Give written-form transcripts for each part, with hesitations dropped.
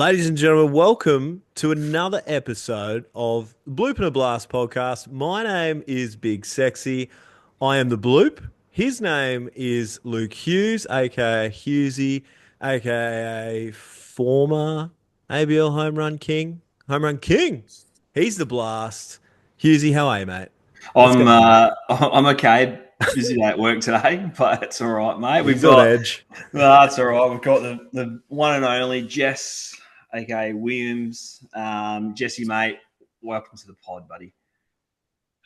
Ladies and gentlemen, welcome to another episode of the Bloop and a Blast podcast. My name is Big Sexy. I am the Bloop. His name is Luke Hughes, aka Hughesy, aka former ABL Home Run King. He's the Blast. Hughesy, how are you, mate? What's I'm going on? I'm okay. Busy day at work today, but it's all right, mate. We've He's on got edge. that's all right. We've got the one and only Jess, aka Williams. Jesse, mate, welcome to the pod, buddy.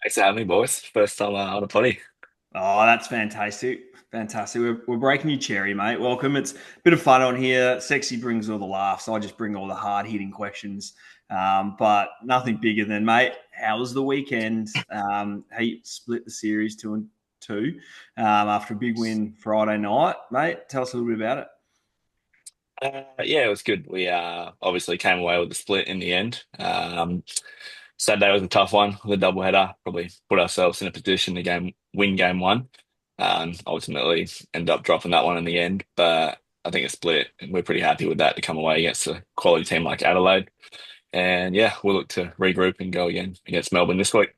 Thanks for having me, boys. First time on a potty. Oh, that's fantastic. Fantastic. We're breaking your cherry, mate. Welcome. It's a bit of fun on here. Sexy brings all the laughs. I just bring all the hard hitting questions. But nothing bigger than, mate, how was the weekend? Heat split the series 2-2 after a big win Friday night. Mate, tell us a little bit about it. Yeah, it was good. We obviously came away with the split in the end. Saturday was a tough one, the doubleheader. Probably put ourselves in a position to win game one. Ultimately, ended up dropping that one in the end. But I think a split, and we're pretty happy with that to come away against a quality team like Adelaide. And yeah, we'll look to regroup and go again against Melbourne this week.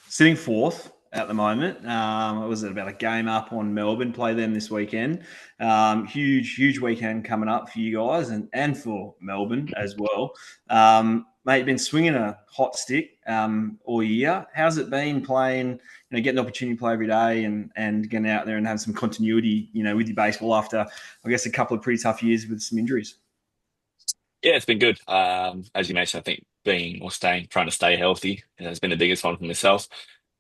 Sitting fourth at the moment. It was about a game up on Melbourne. Play them this weekend. Huge weekend coming up for you guys and for Melbourne as well. Mate, you've been swinging a hot stick all year. How's it been playing? Getting the opportunity to play every day and getting out there and have some continuity, with your baseball after, I guess, a couple of pretty tough years with some injuries. Yeah, it's been good. As you mentioned, I think trying to stay healthy has been the biggest one for myself.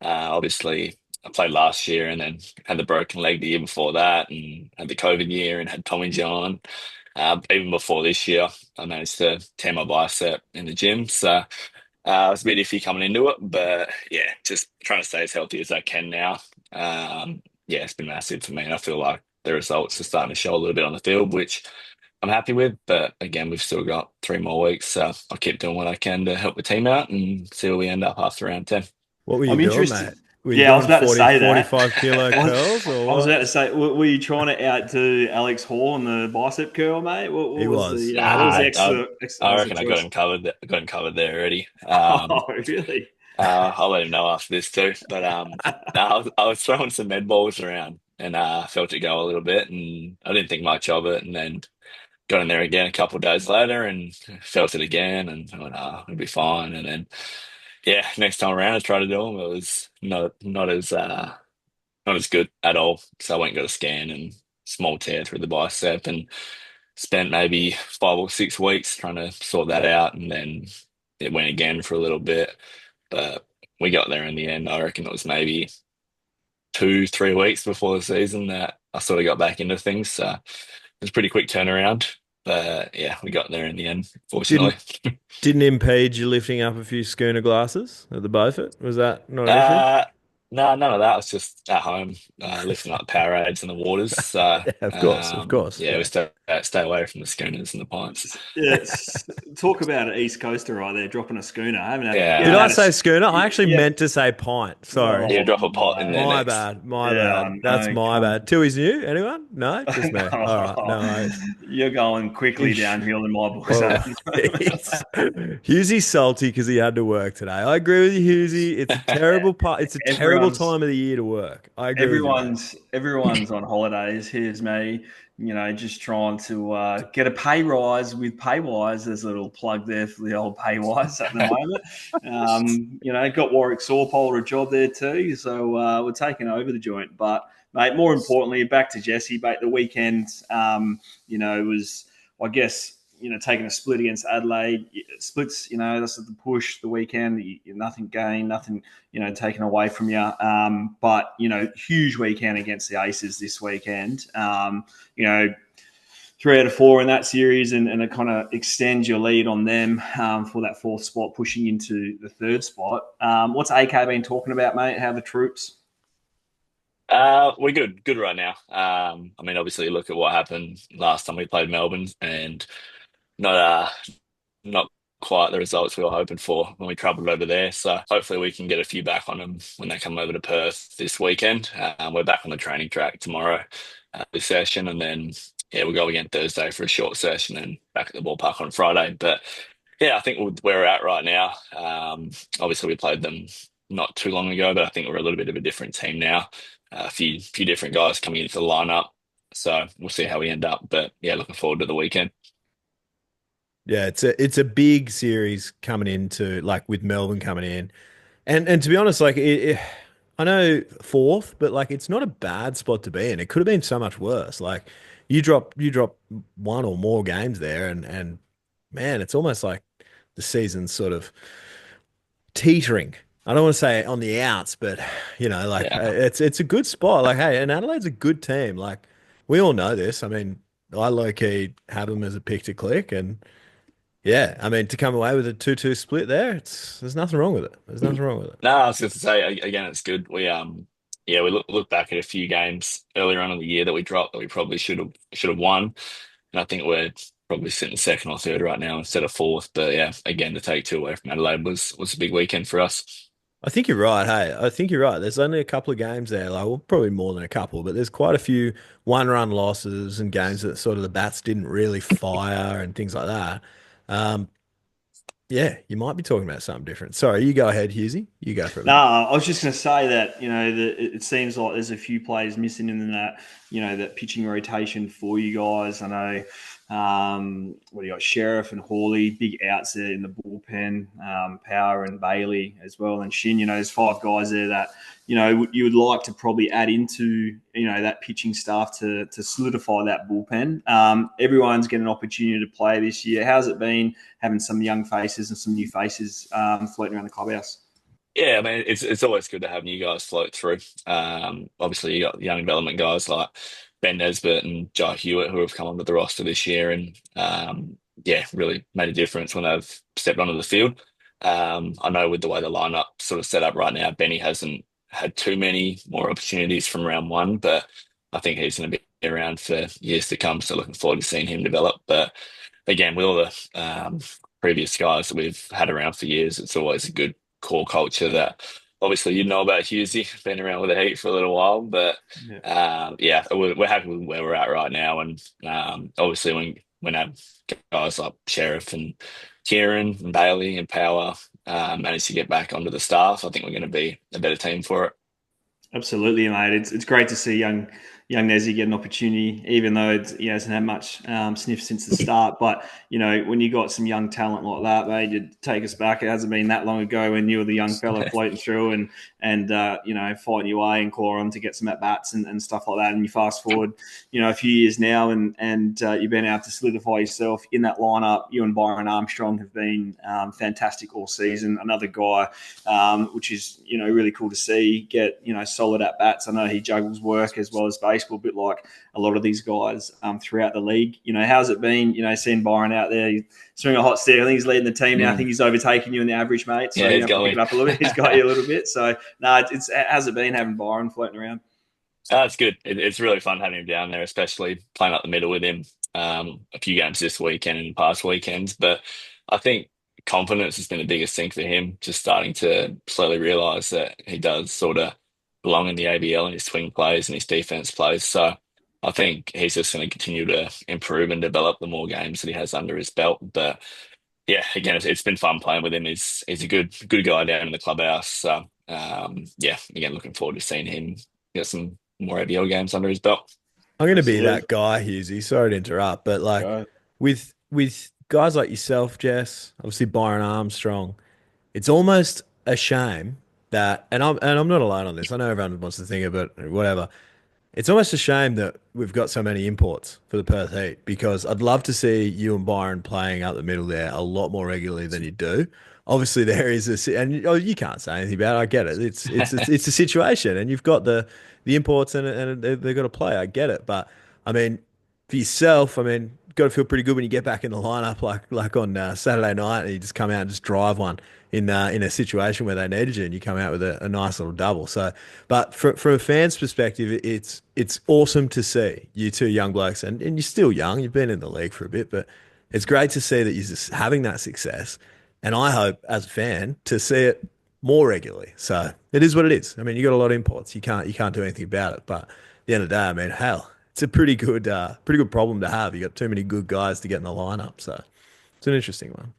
Obviously, I played last year and then had the broken leg the year before that, and had the COVID year and had Tommy John. Even before this year, I managed to tear my bicep in the gym, so it was a bit iffy coming into it. But yeah, just trying to stay as healthy as I can now. Yeah, it's been massive for me, and I feel like the results are starting to show a little bit on the field, which I'm happy with. But again, we've still got 3 more weeks, so I'll keep doing what I can to help the team out and see where we end up after round 10. What were you I'm doing, interested. mate? Were you Yeah, I was doing about to 40, say that. 45 kilo I curls or was what? about to say, were you trying to outdo Alex Hall on the bicep curl, mate? What He was was. the what was Nah, the I extra reckon I got choice? him covered. Got him covered there already. Oh, really? I'll let him know after this too. But no, I was throwing some med balls around and felt it go a little bit, and I didn't think much of it. And then got in there again a couple of days later and felt it again, and I went, it'll be fine. And then yeah, next time around I tried to do them. It was not as good at all. So I went and got a scan and small tear through the bicep and spent maybe 5 or 6 weeks trying to sort that out. And then it went again for a little bit. But we got there in the end. I reckon it was maybe 2, 3 weeks before the season that I sort of got back into things. So it was a pretty quick turnaround. But yeah, we got there in the end, fortunately. Didn't didn't impede you lifting up a few schooner glasses at the Beaufort? Was that not an issue? Uh, no, none of that. Was just at home, lifting up the Powerades and the waters. So, Yeah, of course. yeah, we Yeah. stay away from the schooners and the pints. Yes. Talk about an East Coaster right there, dropping a schooner. I haven't had, you Did haven't Yeah, I had a, say schooner? I actually yeah. meant to say pint. Sorry. you Oh, drop a pot in there My next. bad. My yeah, bad. That's no, my come. bad. Tui's new? Anyone? No? Just me. All right. No worries. You're going quickly downhill in my books Well, at the moment. Hughesy's salty because he had to work today. I agree with you, Hughesy. It's a terrible part. It's a terrible Everyone's time of the year to work. I agree with you, mate. everyone's on holidays. Here's me, just trying to get a pay rise with Paywise. There's a little plug there for the old Paywise at the moment. Got Warwick Sawpole a job there too, so we're taking over the joint. But mate, more importantly, back to Jesse. Mate, the weekend, was, I guess, taking a split against Adelaide. Splits, that's the push the weekend. Nothing gained, nothing, taken away from you. But, huge weekend against the Aces this weekend. 3 out of 4 in that series, and it kind of extends your lead on them for that fourth spot, pushing into the third spot. What's AK been talking about, mate? How are the troops? We're good right now. I mean, obviously, look at what happened last time we played Melbourne, and not not quite the results we were hoping for when we travelled over there. So hopefully we can get a few back on them when they come over to Perth this weekend. We're back on the training track tomorrow, this session, and then yeah, we'll go again Thursday for a short session and back at the ballpark on Friday. But yeah, I think where we're at right now, obviously we played them not too long ago, but I think we're a little bit of a different team now. A few different guys coming into the lineup, so we'll see how we end up. But yeah, looking forward to the weekend. Yeah, it's a big series coming into like with Melbourne coming in. And to be honest, like I know fourth, but like it's not a bad spot to be in. It could have been so much worse. Like you drop one or more games there, and man, it's almost like the season's sort of teetering. I don't want to say on the outs, but like Yeah. it's a good spot. Like, hey, and Adelaide's a good team. Like we all know this. I mean, I low key have them as a pick to click, and yeah, I mean to come away with a 2-2 split there, there's nothing wrong with it. There's nothing wrong with it. No, I was going to say again, it's good. Yeah, we look back at a few games earlier on in the year that we dropped that we probably should have won, and I think we're probably sitting second or third right now instead of fourth. But yeah, again, to take two away from Adelaide was a big weekend for us. I think you're right. Hey, I think you're right. There's only a couple of games there, like well, probably more than a couple, but there's quite a few one-run losses and games that sort of the bats didn't really fire and things like that. Um, yeah, you might be talking about something different. Sorry, you go ahead, Hughesy. You go for a No, minute. I was just going to say that it seems like there's a few players missing in that that pitching rotation for you guys. I know what do you got? Sheriff and Hawley, big outs there in the bullpen. Power and Bailey as well, and Shin. There's five guys there that you would like to probably add into that pitching staff to solidify that bullpen. Everyone's getting an opportunity to play this year. How's it been having some young faces and some new faces floating around the clubhouse? Yeah, I mean it's always good to have new guys float through. Obviously you got young development guys like Ben Nesbitt and Jai Hewitt who have come onto the roster this year and yeah, really made a difference when they've stepped onto the field. I know with the way the lineup sort of set up right now, Benny hasn't had too many more opportunities from round one, but I think he's going to be around for years to come. So looking forward to seeing him develop. But again, with all the previous guys that we've had around for years, it's always a good core culture that obviously you know about Hughesy, been around with the Heat for a little while, but Yeah. yeah, we're happy with where we're at right now. And obviously when our guys like Sheriff and Kieran and Bailey and Power manage to get back onto the staff, I think we're going to be a better team for it. Absolutely, mate. It's great to see young Nezzy get an opportunity, even though he hasn't had much sniff since the start. But when you got some young talent like that, mate, you take us back. It hasn't been that long ago when you were the young fella floating through and fighting your way and clawing to get some at bats and stuff like that. And you fast forward, a few years now, and you've been able to solidify yourself in that lineup. You and Byron Armstrong have been fantastic all season. Another guy, which is really cool to see get solid at bats. I know he juggles work as well as baseball, a bit like a lot of these guys throughout the league. How's it been? Seeing Byron out there swing a hot stick. I think he's leading the team now. I think he's overtaken you in the average, mate. So Yeah, he's pick going. it up a little bit. He's got you a little bit. So no, how's it been having Byron floating around? It's good. It's really fun having him down there, especially playing up the middle with him. A few games this weekend and past weekends, but I think confidence has been the biggest thing for him. Just starting to slowly realise that he does sort of belong in the ABL in his swing plays and his defense plays. So I think he's just going to continue to improve and develop the more games that he has under his belt. But yeah, again, it's been fun playing with him. He's a good guy down in the clubhouse. So yeah, again, looking forward to seeing him get some more ABL games under his belt. I'm going to be Absolutely. that guy, Hughesy. Sorry to interrupt, but like Right. with guys like yourself, Jess, obviously Byron Armstrong, it's almost a shame that, and I'm not alone on this. I know everyone wants to think of it, whatever. It's almost a shame that we've got so many imports for the Perth Heat because I'd love to see you and Byron playing up the middle there a lot more regularly than you do. Obviously, there is and you can't say anything about it. I get it. It's a situation, and you've got the imports and they've got to play. I get it, but I mean, for yourself, I mean, got to feel pretty good when you get back in the lineup, like on Saturday night, and you just come out and just drive one in a situation where they needed you, and you come out with a nice little double. So, but from a fan's perspective, it's awesome to see you two young blokes, and you're still young. You've been in the league for a bit, but it's great to see that you're just having that success. And I hope, as a fan, to see it more regularly. So it is what it is. I mean, you got a lot of imports. You can't do anything about it. But at the end of the day, I mean, hell, it's a pretty good problem to have. You got too many good guys to get in the lineup, so it's an interesting one.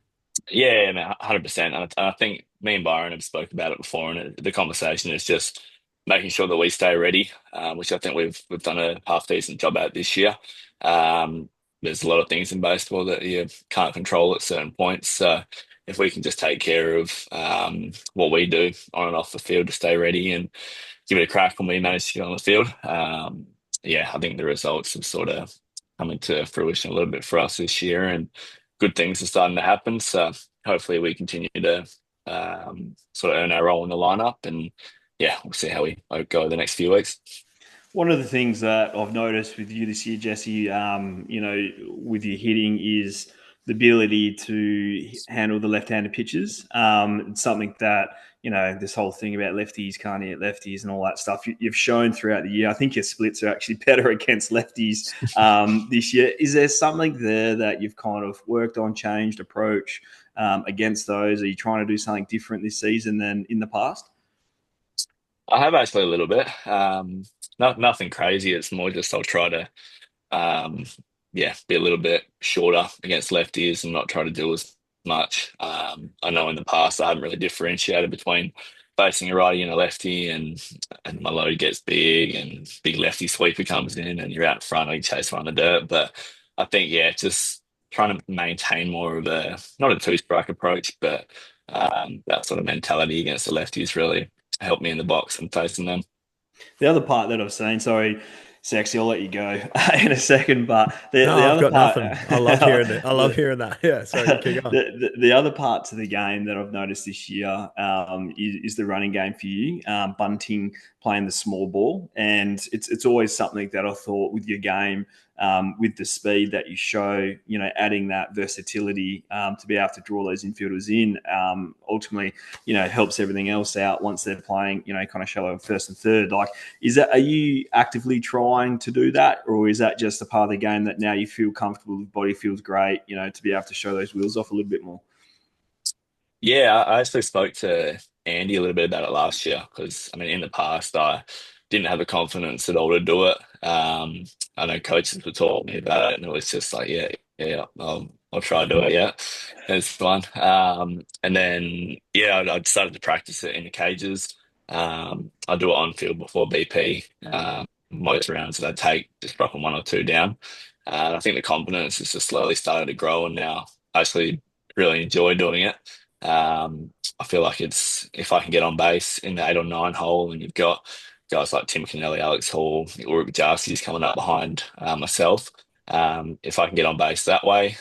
Yeah, man, 100%. And I think me and Byron have spoke about it before, and the conversation is just making sure that we stay ready, which I think we've done a half decent job at this year. Um, there's a lot of things in baseball that you can't control at certain points. So if we can just take care of what we do on and off the field to stay ready and give it a crack when we manage to get on the field, yeah, I think the results have sort of come into fruition a little bit for us this year, and good things are starting to happen. So hopefully we continue to sort of earn our role in the lineup, and yeah, we'll see how we go the next few weeks. One of the things that I've noticed with you this year, Jesse, with your hitting is the ability to handle the left-handed pitches. It's something that, this whole thing about lefties can't hit lefties and all that stuff, you've shown throughout the year. I think your splits are actually better against lefties this year. Is there something there that you've kind of worked on, changed approach against those? Are you trying to do something different this season than in the past? I have actually a little bit. Nothing crazy. It's more just I'll try to um, yeah, be a little bit shorter against lefties and not try to do as much. I know in the past I haven't really differentiated between facing a righty and a lefty, and my load gets big and big lefty sweeper comes in and you're out in front or you chase one on the dirt. But I think yeah, just trying to maintain more of a not a two-strike approach, but that sort of mentality against the lefties really helped me in the box and facing them. The other part that I've seen, sorry, Sexy, I'll let you go in a second, but the No, I've other got part, nothing. I love hearing it. I love the, hearing that. Yeah, sorry, keep going. the other part to the game that I've noticed this year is the running game for you, bunting, playing the small ball, and it's always something that I thought with your game, with the speed that you show, adding that versatility to be able to draw those infielders in, ultimately, helps everything else out once they're playing, kind of shallow first and third. Like, are you actively trying to do that, or is that just a part of the game that now you feel comfortable, the body feels great, to be able to show those wheels off a little bit more? Yeah, I actually spoke to Andy a little bit about it last year because, I mean, in the past, I didn't have the confidence at all to do it. I know coaches were talking to me about it, and it was just like, yeah, I'll try to do it. Yeah, it's fun. And then, yeah, I started to practice it in the cages. I do it on field before BP. Most rounds that I take, just dropping one or two down. I think the confidence has just slowly started to grow, and now I actually really enjoy doing it. I feel like it's if I can get on base in the 8 or 9 hole, and you've got guys like Tim Kennelly, Alex Hall, Ulrich Jarski's coming up behind myself. If I can get on base that way,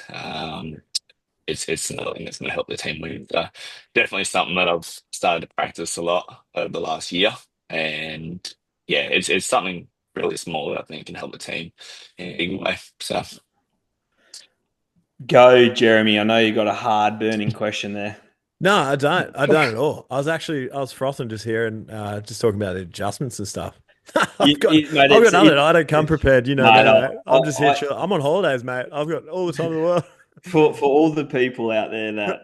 it's another thing that's going to help the team win. So definitely something that I've started to practice a lot over the last year, and yeah, it's something really small that I think can help the team in a big way. So Go, Jeremy. I know you got a hard burning question there. No, I don't. I don't at all. I was frothing just here and just talking about the adjustments and stuff. Mate, I've got nothing. I don't come prepared. You know no, me, no, mate. I'm just here chill. I'm on holidays, mate. I've got all the time in the world. for all the people out there that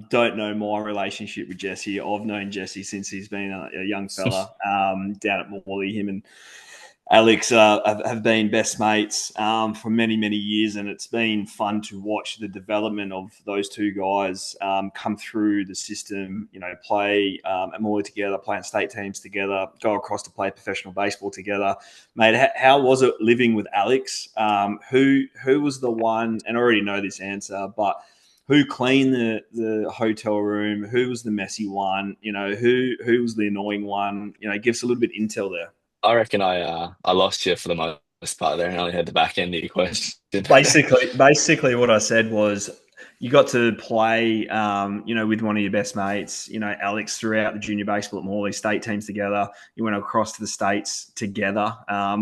don't know my relationship with Jesse, I've known Jesse since he's been a young fella down at Morley. Him and Alex have been best mates for many, many years, and it's been fun to watch the development of those two guys come through the system, play at Morley together, playing state teams together, go across to play professional baseball together. Mate, how was it living with Alex? Who was the one, and I already know this answer, but who cleaned the hotel room? Who was the messy one? Who was the annoying one? Give us a little bit of intel there. I reckon I lost you for the most part there and only had the back end of your question. Basically, what I said was you got to play, with one of your best mates, Alex, throughout the junior baseball at Morley, state teams together. You went across to the States together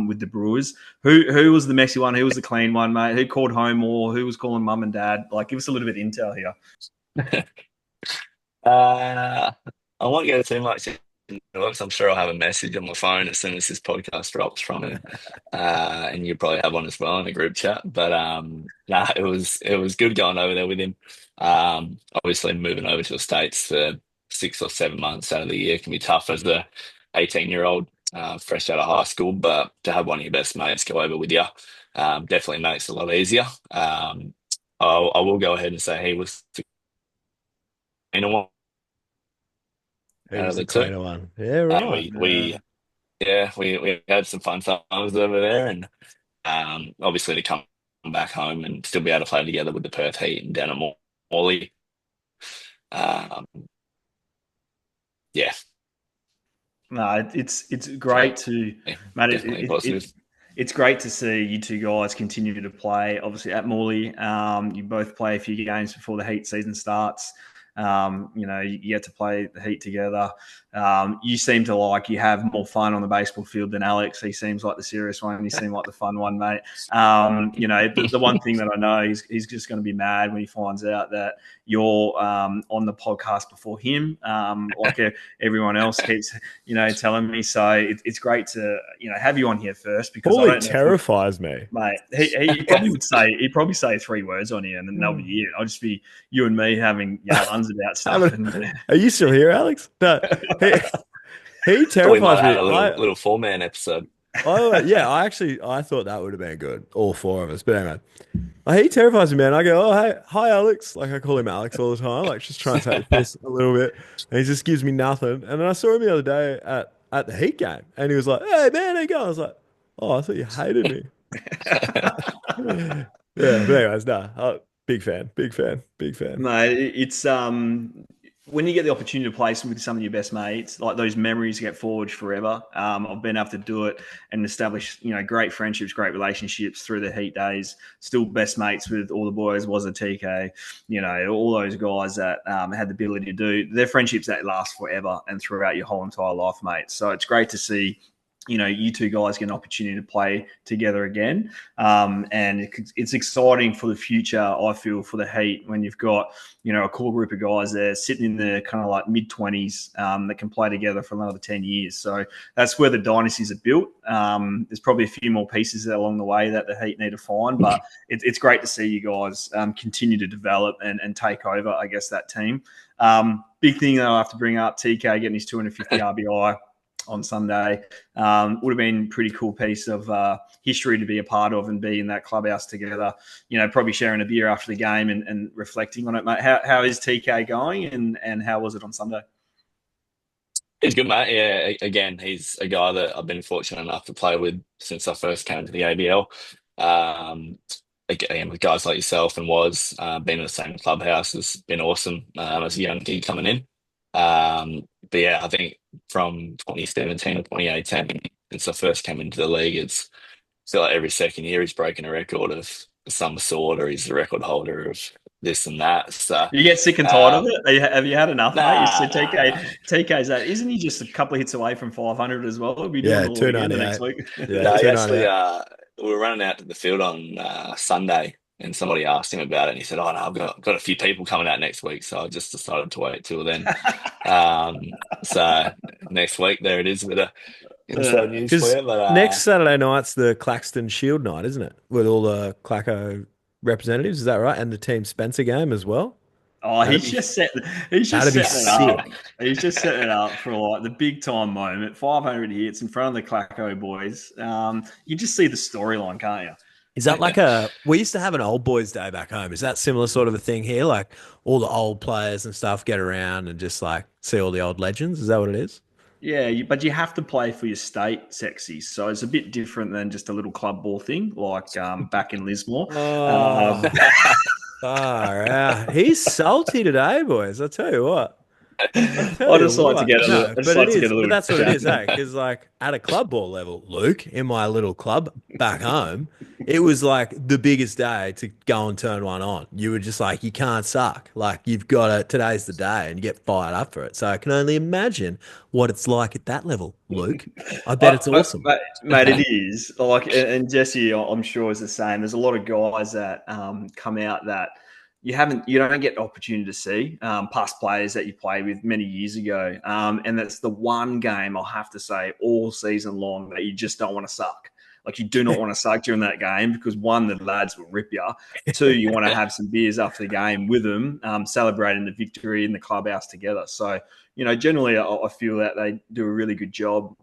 with the Brewers. Who was the messy one? Who was the clean one, mate? Who called home more? Who was calling mum and dad? Like, give us a little bit of intel here. uh, I won't go too much into it 'cause I'm sure I'll have a message on my phone as soon as this podcast drops from him. And you probably have one as well in the group chat. But nah, it was good going over there with him. Obviously moving over to the States for 6 or 7 months out of the year can be tough as the 18-year-old. fresh out of high school, but to have one of your best mates go over with you definitely makes it a lot easier. I will go ahead and say he was the cleaner one He out was of the the two. cleaner one. Yeah, And right. we had some fun times over there, and obviously to come back home and still be able to play together with the Perth Heat and down at Morley. Um, yeah, No, it's so great to, yeah, mate. definitely positive. It's great to see you two guys continue to play. Obviously at Morley, you both play a few games before the Heat season starts. You get to play the Heat together. You seem to you have more fun on the baseball field than Alex. He seems like the serious one. You seem like the fun one, mate. The one thing that I know, he's just going to be mad when he finds out that you're on the podcast before him, everyone else keeps, telling me. So it's great to, have you on here first, because I Holy don't know if terrifies me. mate, he'd probably say 3 words on here, and then that'll be it. I'll just be you and me having yarns about stuff. Are you still here, Alex? No, he Thought we might terrifies have me. had a little 4-man episode. Yeah, I thought that would have been good, all 4 of us. But anyway, he terrifies me, man. I go, oh, hey, hi, Alex. Like I call him Alex all the time, like just trying to take the piss a little bit, and he just gives me nothing. And then I saw him the other day at the Heat game, and he was like, hey, man, how you going? I was like, oh, I thought you hated me. Yeah, but anyways, big fan, big fan, big fan. No, it's when you get the opportunity to play with some of your best mates, like those memories get forged forever. I've been able to do it and establish, great friendships, great relationships through the Heat days. Still best mates with all the boys, was a TK, all those guys that had the ability to do their friendships that last forever and throughout your whole entire life, mate. So it's great to see, you two guys get an opportunity to play together again. And it's exciting for the future, I feel, for the Heat, when you've got, a cool group of guys there sitting in the kind of like mid-20s that can play together for another 10 years. So that's where the dynasties are built. There's probably a few more pieces along the way that the Heat need to find, but it's great to see you guys continue to develop and take over, I guess, that team. Big thing that I have to bring up, TK getting his 250 RBI on Sunday. Would have been a pretty cool piece of history to be a part of and be in that clubhouse together, probably sharing a beer after the game and reflecting on it, mate. How is TK going, and how was it on Sunday? He's good, mate. Yeah, again, he's a guy that I've been fortunate enough to play with since I first came to the ABL. Again, with guys like yourself and being in the same clubhouse has been awesome as a young kid coming in. But yeah, I think from 2017 to 2018, since I first came into the league, it's feel like every second year he's breaking a record of some sort, or he's the record holder of this and that. So you get sick and tired of it? Have you had enough, mate? You said TK's that. Isn't he just a couple of hits away from 500 as well? We'll be doing it all again the next week. Yeah, he actually, we were running out to the field on Sunday, and somebody asked him about it, and he said, "Oh no, I've got a few people coming out next week, so I just decided to wait till then." So next week, there it is with a inside news for you. But next Saturday night's the Claxton Shield night, isn't it? With all the Clacko representatives, is that right? And the Team Spencer game as well. Oh, he's just setting it up. He's just setting it up for like the big time moment. 500 hits in front of the Clacko boys. You just see the storyline, can't you? Is that we used to have an old boys day back home. Is that similar sort of a thing here? Like all the old players and stuff get around and just like see all the old legends? Is that what it is? Yeah, but you have to play for your state, Sexy. So it's a bit different than just a little club ball thing like back in Lismore. Far out. He's salty today, boys. I tell you what. I just like to get a little. But that's what it is, eh? Because like at a club ball level, Luke, in my little club back home, it was like the biggest day to go and turn one on. You were just like, you can't suck. Like you've got to. Today's the day, and you get fired up for it. So I can only imagine what it's like at that level, Luke. I bet it's awesome, mate. It is like, and Jesse, I'm sure is the same. There's a lot of guys that come out that you don't get opportunity to see past players that you played with many years ago. And that's the one game I'll have to say all season long that you just don't want to suck. Like you do not want to suck during that game because one, the lads will rip you. Two, you want to have some beers after the game with them, celebrating the victory in the clubhouse together. So, generally I feel that they do a really good job,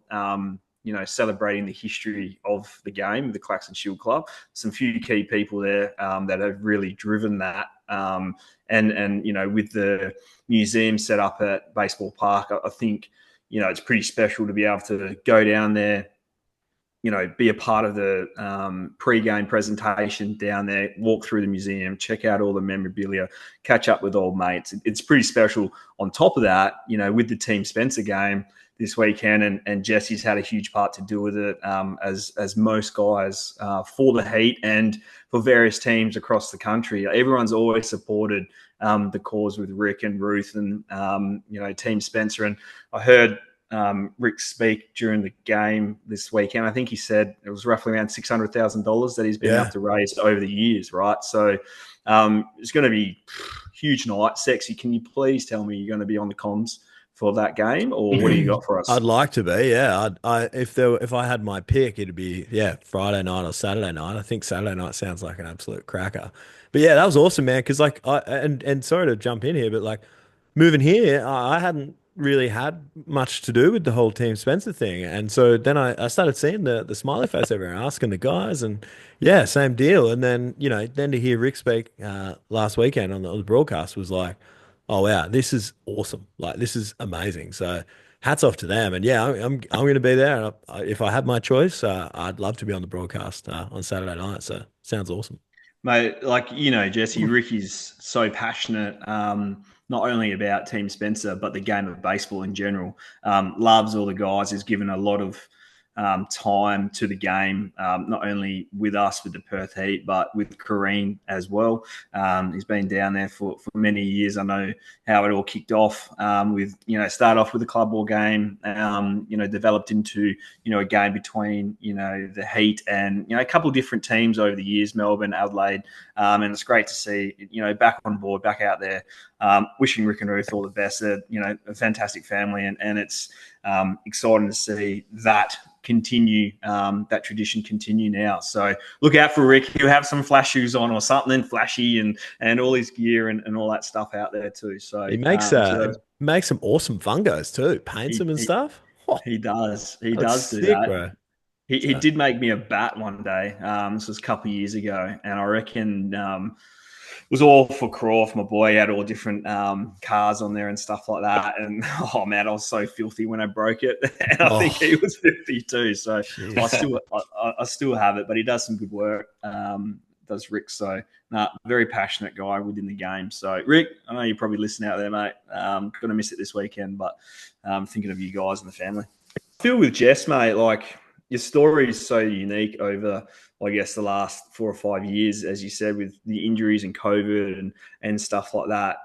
celebrating the history of the game, the Claxton Shield Club. Some few key people there that have really driven that. And with the museum set up at Baseball Park, I think, it's pretty special to be able to go down there, be a part of the pre-game presentation down there, walk through the museum, check out all the memorabilia, catch up with old mates. It's pretty special. On top of that, with the Team Spencer game this weekend, and Jesse's had a huge part to do with it, as most guys for the Heat and for various teams across the country. Everyone's always supported the cause with Rick and Ruth and, Team Spencer. And I heard Rick speak during the game this weekend. I think he said it was roughly around $600,000 that he's been able to raise over the years, right? So it's going to be a huge night. Sexy, can you please tell me you're going to be on the comms for that game, or what do you got for us? I'd like to be, yeah. If I had my pick, it'd be Friday night or Saturday night. I think Saturday night sounds like an absolute cracker. But yeah, that was awesome, man. Because and sorry to jump in here, but like moving here, I hadn't really had much to do with the whole Team Spencer thing, and so then I started seeing the smiley face everywhere, asking the guys, and yeah, same deal. And then then to hear Rick speak last weekend on the broadcast was like, oh wow, this is awesome. Like, this is amazing. So hats off to them. And yeah, I'm going to be there. If I had my choice, I'd love to be on the broadcast on Saturday night. So sounds awesome. Mate, Jesse, Ricky's so passionate, not only about Team Spencer, but the game of baseball in general. Loves all the guys. Has given a lot of time to the game, not only with us, with the Perth Heat, but with Kareem as well. He's been down there for many years. I know how it all kicked off with, start off with a club ball game, developed into, a game between, the Heat and, a couple of different teams over the years, Melbourne, Adelaide. And it's great to see, back on board, back out there. Wishing Rick and Ruth all the best. They're, a fantastic family, and it's exciting to see that continue, that tradition continue now. So look out for Rick. He'll have some flash shoes on or something flashy, and all his gear and all that stuff out there too. So he makes some awesome fungos too, paints them and stuff. He does. He does do that. Bro. He did make me a bat one day. This was a couple of years ago, and I reckon it was all for Croft, my boy. He had all different cars on there and stuff like that. And oh man, I was so filthy when I broke it, and I think he was filthy too. So I still have it, but he does some good work. Does Rick? So very passionate guy within the game. So Rick, I know you're probably listening out there, mate. Gonna miss it this weekend, but thinking of you guys and the family. I feel with Jess, mate, like your story is so unique over, I guess, the last 4 or 5 years, as you said, with the injuries and COVID and stuff like that.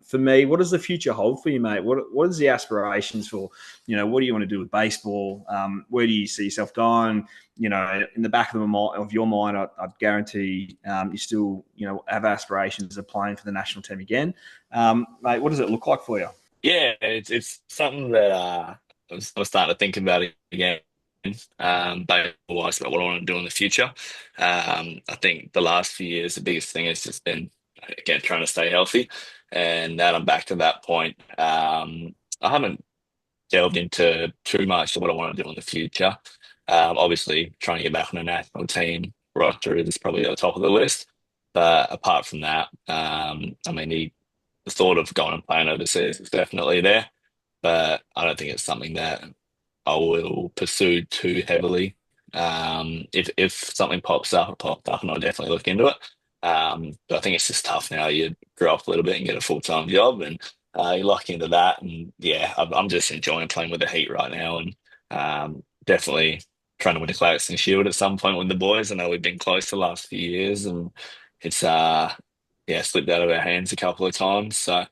For me, what does the future hold for you, mate? What is the aspirations for, what do you want to do with baseball? Where do you see yourself going? In the back of your mind, I'd guarantee you still, have aspirations of playing for the national team again. Mate, what does it look like for you? Yeah, it's something that I'm starting to think about it again. Baseball-wise, about what I want to do in the future. I think the last few years, the biggest thing has just been, again, trying to stay healthy. And now I'm back to that point. I haven't delved into too much of what I want to do in the future. Obviously, trying to get back on a national team roster is probably at the top of the list. But apart from that, the thought of going and playing overseas is definitely there. But I don't think it's something that I will pursue too heavily. If something popped up, and I'll definitely look into it. But I think it's just tough now. You grow up a little bit and get a full-time job, and you're locked into that. And yeah, I'm just enjoying playing with the Heat right now, and definitely trying to win the Clarkson Shield at some point with the boys. I know we've been close the last few years, and it's slipped out of our hands a couple of times. So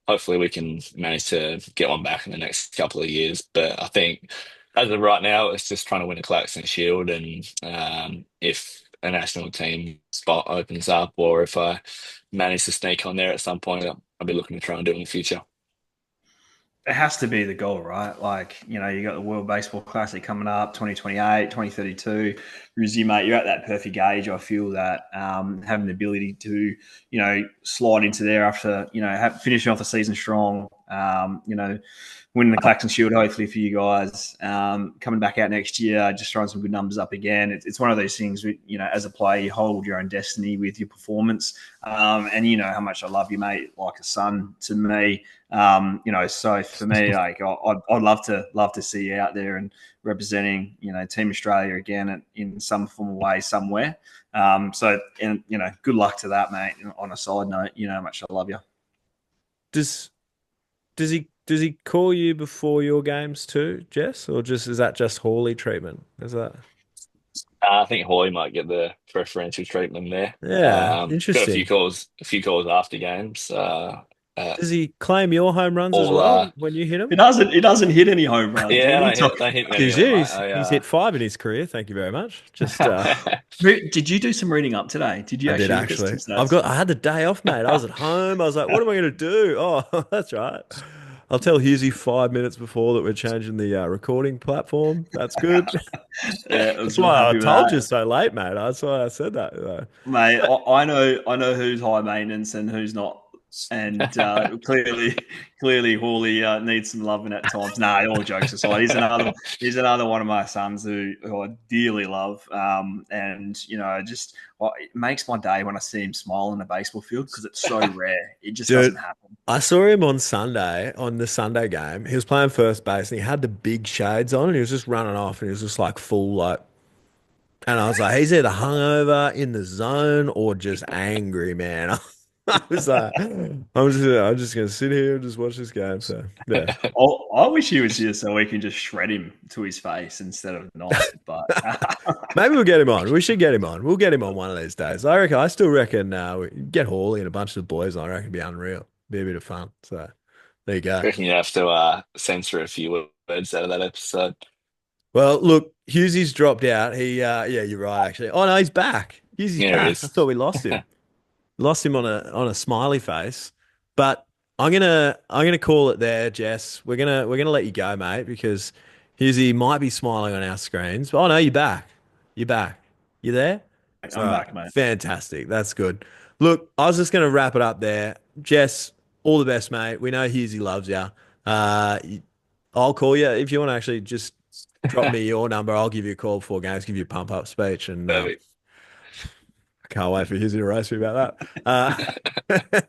hopefully we can manage to get one back in the next couple of years. But I think as of right now, it's just trying to win a Clarkson Shield. And if a national team spot opens up, or if I manage to sneak on there at some point, I'll be looking to try and do it in the future. It has to be the goal, right? Like, you got the World Baseball Classic coming up, 2028, 2032. Rizzy, mate, you're at that perfect age. I feel that having the ability to, slide into there after, finishing off the season strong, Winning the Claxton Shield, hopefully for you guys. Coming back out next year, just throwing some good numbers up again. It's one of those things, as a player, you hold your own destiny with your performance. And you know how much I love you, mate, like a son to me. So for me, like I'd love to see you out there and representing, Team Australia again in some form of way somewhere. Good luck to that, mate. On a side note, you know how much I love you. Does he call you before your games too, Jess, or is that just Hawley treatment? Is that? I think Hawley might get the preferential treatment there. Yeah, Got interesting. a few calls after games. Does he claim your home runs as All well when you hit him? He doesn't hit any home runs. yeah, What are you don't hit me He's, anyway, he's hit 5 in his career. Thank you very much. Just Did you do some reading up today? Did you I did actually? actually. I had the day off, mate. I was at home. I was like, what am I going to do? Oh, that's right. I'll tell Hughesy 5 minutes before that we're changing the recording platform. That's good. Yeah, That's why I told you so late, mate. That's why I said that. Mate, I know who's high maintenance and who's not. And clearly Hawley needs some loving at times. Nah, all jokes aside, he's another one of my sons who I dearly love. It makes my day when I see him smile in a baseball field because it's so rare. It just doesn't happen. I saw him on Sunday, on the Sunday game. He was playing first base and he had the big shades on and he was just running off and he was just like full like. And I was like, he's either hungover in the zone or just angry, man. I was like, I'm just gonna sit here and just watch this game. So yeah. I wish he was here so we can just shred him to his face instead of not. But maybe we'll get him on. We should get him on. We'll get him on one of these days. I still reckon we get Hawley and a bunch of the boys. I reckon it'd be unreal. Be a bit of fun. So there you go. I reckon you have to censor a few words out of that episode. Well, look, Hughesy's dropped out. Yeah, you're right. Actually, oh no, he's back. Hughesy's back. I thought we lost him. Lost him on a smiley face, but I'm gonna call it there, Jess. We're gonna let you go, mate, because Hughesy might be smiling on our screens. Oh no, you're back. You're back. You there? I'm back, mate. Fantastic. That's good. Look, I was just gonna wrap it up there. Jess, all the best, mate. We know Hughesy loves you. I'll call you if you want to actually just drop me your number. I'll give you a call before games, give you a pump up speech, and I can't wait for Hughesy to race me about that.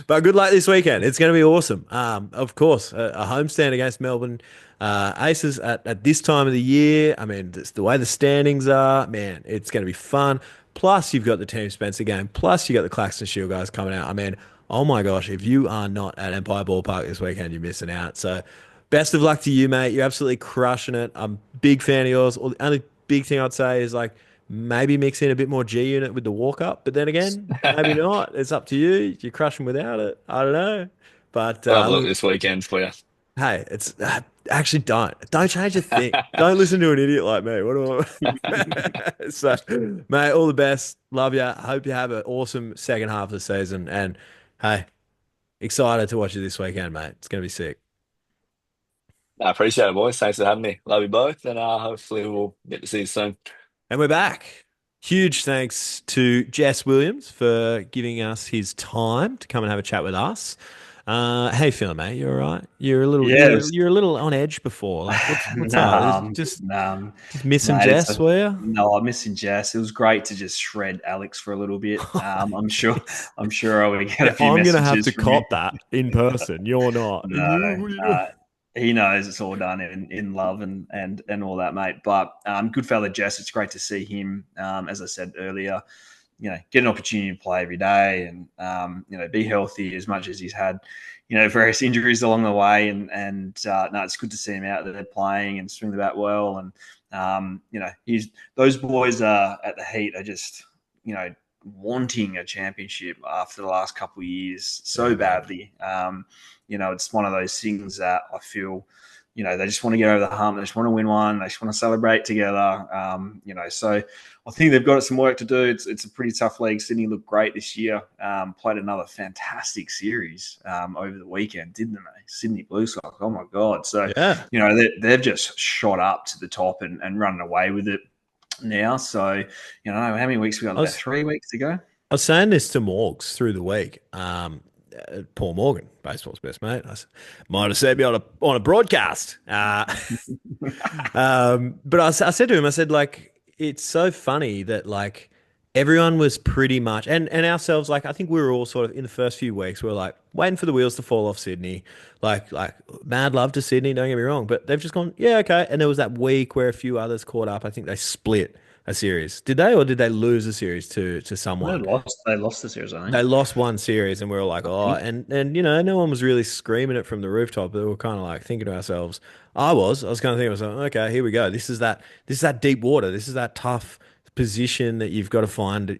But good luck this weekend. It's going to be awesome. Of course, a homestand against Melbourne Aces at this time of the year. I mean, the way the standings are, man, it's going to be fun. Plus, you've got the Team Spencer game. Plus, you got the Claxton Shield guys coming out. I mean, oh my gosh, if you are not at Empire Ballpark this weekend, you're missing out. So, best of luck to you, mate. You're absolutely crushing it. I'm a big fan of yours. The only big thing I'd say is maybe mix in a bit more G unit with the walk up, but then again, maybe not. It's up to you. You're crushing without it. I don't know. But look this weekend for you. Hey, it's actually don't change a thing. Don't listen to an idiot like me. What do I? So, mate, all the best. Love you. Hope you have an awesome second half of the season. And hey, excited to watch you this weekend, mate. It's gonna be sick. I appreciate it, boys. Thanks for having me. Love you both, and hopefully we'll get to see you soon. And we're back. Huge thanks to Jess Williams for giving us his time to come and have a chat with us. How you feeling, mate? You all right? You're a little, you're a little on edge before. Like, what's up? Just missing Jess, were you? No, I'm missing Jess. It was great to just shred Alex for a little bit. I'm sure I will get a few. I'm gonna have to cop that in person. You're not. He knows it's all done in love and all that, mate. But good fella Jess, it's great to see him. As I said earlier, get an opportunity to play every day and be healthy as much as he's had, various injuries along the way. And no, it's good to see him out there playing and swing the bat well. And those boys at the Heat are just wanting a championship after the last couple of years so badly. It's one of those things that I feel, they just want to get over the hump. They just want to win one. They just want to celebrate together. So I think they've got some work to do. It's a pretty tough league. Sydney looked great this year. Played another fantastic series over the weekend, didn't they? Sydney Blue Sox. Oh my God. So, they've just shot up to the top and running away with it now. So, how many weeks we got? About 3 weeks to go. I was saying this to Morgs through the week. Paul Morgan, baseball's best mate. Might have said me on a broadcast. But I said to him, I said, like, it's so funny that like everyone was pretty much, and ourselves, like, I think we were all sort of in the first few weeks, we are like waiting for the wheels to fall off Sydney. Like mad love to Sydney, don't get me wrong, but they've just gone, yeah, okay. And there was that week where a few others caught up. I think they split a series. Did they, or did they lose a series to They someone? lost. They lost the series, I think. They lost one series, and we were like, I oh, think. and you know, no one was really screaming it from the rooftop. But we were kind of like thinking to ourselves, I was kind of thinking to myself, okay, here we go. This is that deep water. This is that tough position that you've got to find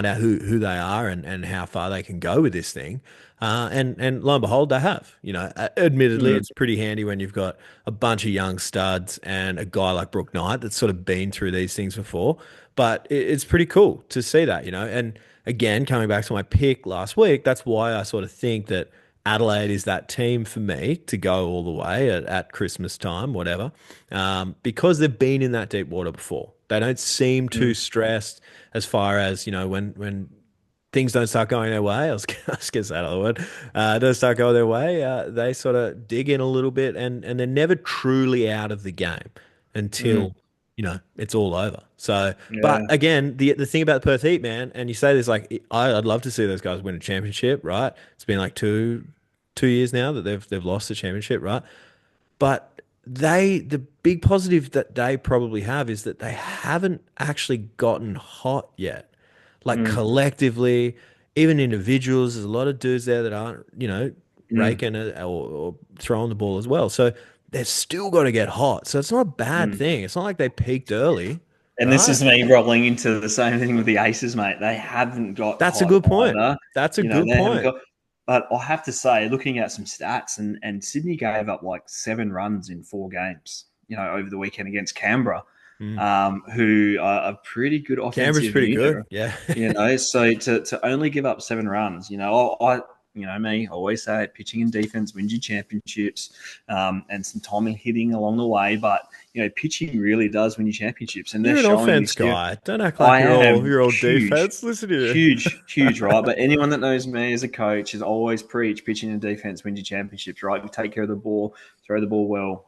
out who they are and how far they can go with this thing. And lo and behold, they have. You know, admittedly, Mm, it's pretty handy when you've got a bunch of young studs and a guy like Brook Knight that's sort of been through these things before. But it's pretty cool to see that, you know. And again, coming back to my pick last week, that's why I sort of think that Adelaide is that team for me to go all the way at Christmas time, whatever, because they've been in that deep water before. They don't seem too mm, stressed as far as, you know, when things don't start going their way. I was going to say another word. Don't start going their way. They sort of dig in a little bit, and they're never truly out of the game mm. until it's all over. So, but Yeah. again, the thing about the Perth Heat, man, and you say this like I'd love to see those guys win a championship, right? It's been like two years now that they've lost the championship, right? But the big positive that they probably have is that they haven't actually gotten hot yet. Like Mm, collectively, even individuals, there's a lot of dudes there that aren't, mm, raking it or throwing the ball as well. So they've still got to get hot. So it's not a bad mm. thing. It's not like they peaked early, And this right? is me rolling into the same thing with the Aces, mate. They haven't got That's a hot good point. either. That's a good They haven't point. got. But I have to say, looking at some stats, and Sydney gave up like 7 runs in 4 games, over the weekend against Canberra, Mm. who are a pretty good Canberra's offensive pretty unit. good. Yeah. So to only give up 7 runs, me, I always say it, pitching and defense wins you championships, and some timing hitting along the way. But pitching really does win you championships, and they're You're an showing offense this year. guy. Don't act like I you're all am you're all huge, defense. Listen to you. huge, right? But anyone that knows me as a coach has always preached pitching and defense wins you championships, right? You take care of the ball, throw the ball well,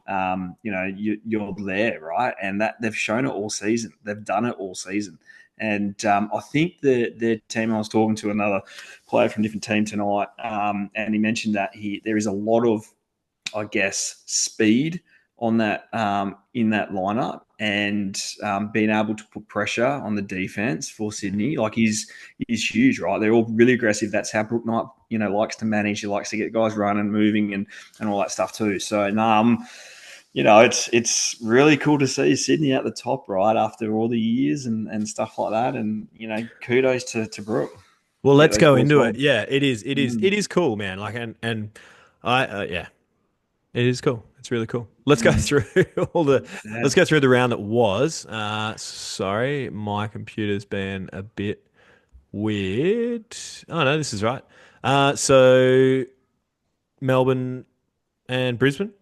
you're there, right? And that they've shown it all season. They've done it all season. And I think their team, I was talking to another player from a different team tonight, and he mentioned that there is a lot of, I guess, speed on that in that lineup, and being able to put pressure on the defense for Sydney, like is huge, right? They're all really aggressive. That's how Brook Knight, likes to manage. He likes to get guys running, moving, and all that stuff too. So, it's really cool to see Sydney at the top, right, after all the years and stuff like that. And kudos to Brook Well, to get let's those go balls into it. gone. Yeah, it is. It is. Mm, It is cool, man. Like, and I, yeah, it is cool. It's really cool. Let's go mm, through all the. yeah. Let's go through the round that was. Sorry, my computer's been a bit weird. Oh no, this is right. So Melbourne and Brisbane.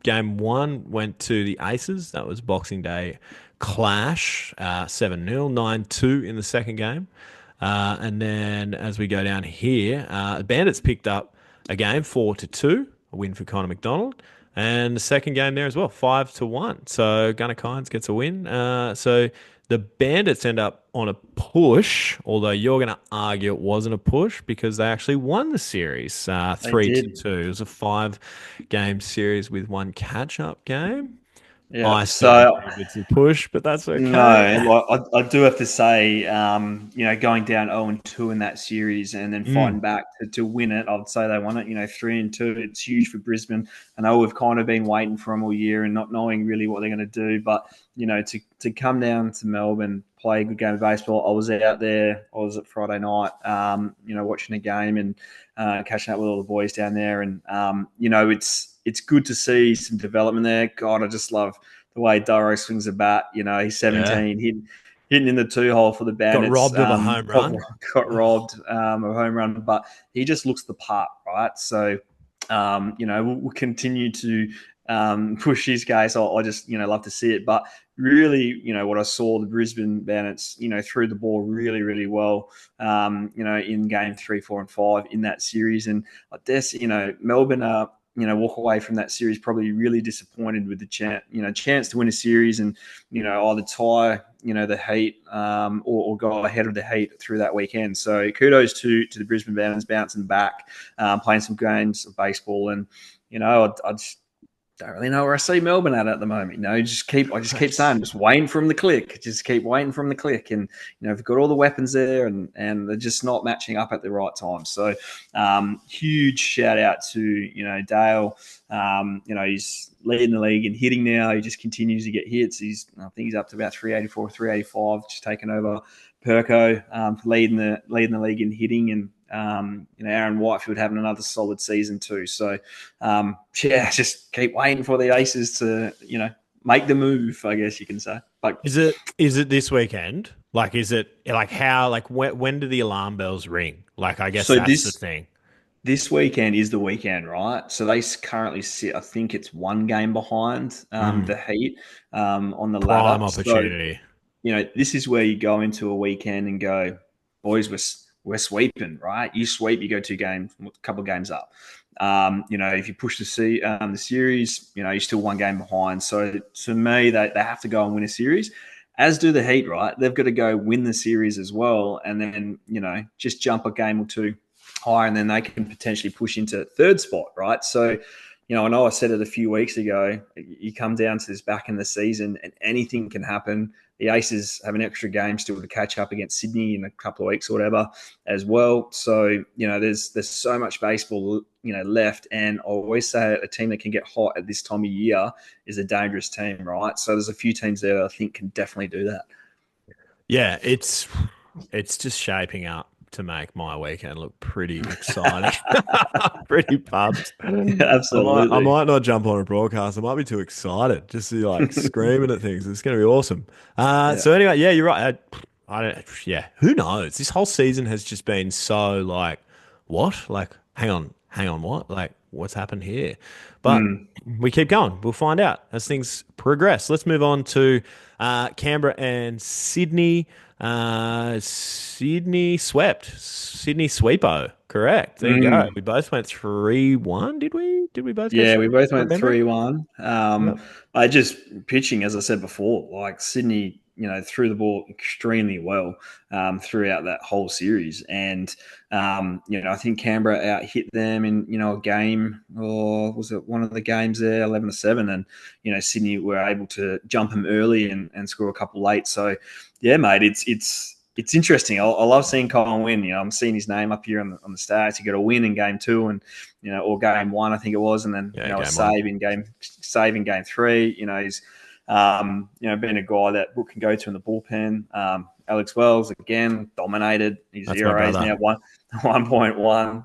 Game one went to the Aces. That was Boxing Day clash, 7-0, 9-2 in the second game. And then as we go down here, the Bandits picked up a game, 4-2, a win for Connor McDonald. And the second game there as well, 5-1. So Gunnar Kynes gets a win. So the Bandits end up on a push, although you're going to argue it wasn't a push because they actually won the series They 3 to did. 2. It was a 5-game series with one catch-up game. Yeah. I still So believe it's a push, but that's okay. no, like I do have to say, going down 0-2 in that series and then fighting Mm, back to win it, I'd say they won it. 3-2, it's huge for Brisbane. I know we've kind of been waiting for them all year and not knowing really what they're going to do, but to come down to Melbourne, play a good game of baseball. I was out there. I was at Friday night, watching a game and catching up with all the boys down there, and it's good to see some development there. God, I just love the way Doro swings a bat. He's yeah. 17, hitting in the 2-hole for the Got Bandits. robbed of a home Got, run. got robbed of a home run, but he just looks the part, right? So, we'll continue to push his case. I just love to see it. But really, what I saw the Brisbane Bandits, threw the ball really, really well. In game 3, 4, and 5 in that series, and I guess Melbourne are. Walk away from that series probably really disappointed with the chance to win a series and either tie the Heat or go ahead of the Heat through that weekend. So kudos to the Brisbane Bandits bouncing back, playing some games of baseball, and I just don't really know where I see Melbourne at the moment. I just keep saying, just waiting from the click. Just keep waiting from the click. And, they've got all the weapons there and they're just not matching up at the right time. So huge shout out to, Dale. He's leading the league in hitting now. He just continues to get hits. I think he's up to about 384, 385, just taken over Perko, leading the league in hitting, and Aaron Whitefield having another solid season too. So, just keep waiting for the Aces to, make the move, I guess you can say. But is it this weekend? Like, is it like how, like when do the alarm bells ring? Like, I guess that's the thing. This weekend is the weekend, right? So they currently sit, I think it's one game behind the Heat on the ladder. Prime opportunity. So, this is where you go into a weekend and go, boys, we're sweeping, right? You sweep, you go a couple of games up. If you push the series, you're still one game behind. So to me, they have to go and win a series, as do the Heat, right? They've got to go win the series as well. And then, just jump a game or two higher, and then they can potentially push into third spot, right? So, I know I said it a few weeks ago, you come down to this back in the season and anything can happen. The Aces have an extra game still to catch up against Sydney in a couple of weeks or whatever as well. So, there's so much baseball, left. And I always say a team that can get hot at this time of year is a dangerous team, right? So there's a few teams there that I think can definitely do that. Yeah, it's just shaping up to make my weekend look pretty exciting. Pretty pumped. Absolutely. I might not jump on a broadcast. I might be too excited just to like screaming at things. It's going to be awesome. So anyway, yeah, you're right. I don't. Yeah, who knows? This whole season has just been so like, what? Like, hang on, what? Like, what's happened here? But we keep going. We'll find out as things progress. Let's move on to Canberra and Sydney. Sydney swept. Sydney sweepo. Correct. There you go. We both went 3-1. Did we? Did we both? Yeah, we both went 3-1. I just pitching, as I said before, like Sydney, threw the ball extremely well throughout that whole series, and I think Canberra out hit them in a game, or was it one of the games there, 11-7, and Sydney were able to jump them early and score a couple late. So yeah, mate, it's interesting. I love seeing Colin win. I'm seeing his name up here on the stats. He got a win in game 2 and or game 1, I think it was, and then a save in game 3. He's being a guy that Brooke can go to in the bullpen. Alex Wells again dominated. His ERA is now 1.1.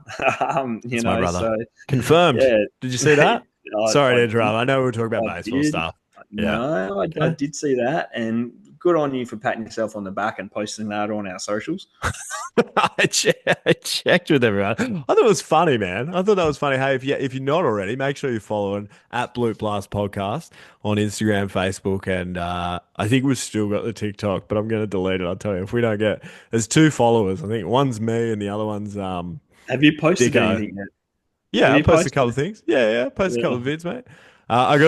That's my brother. So confirmed. Yeah. Did you see that? Sorry to interrupt. I know we were talking about baseball stuff. Yeah. No, I did see that, and good on you for patting yourself on the back and posting that on our socials. I checked with everyone. I thought it was funny, man. I thought that was funny. Hey, if you're not already, make sure you're following at Bloop Blast Podcast on Instagram, Facebook, and I think we've still got the TikTok, but I'm going to delete it. I'll tell you, if we don't get, there's 2 followers. I think one's me and the other one's Have you posted anything yet? Yeah, I posted a couple of things. Yeah, posted a couple of vids, mate. I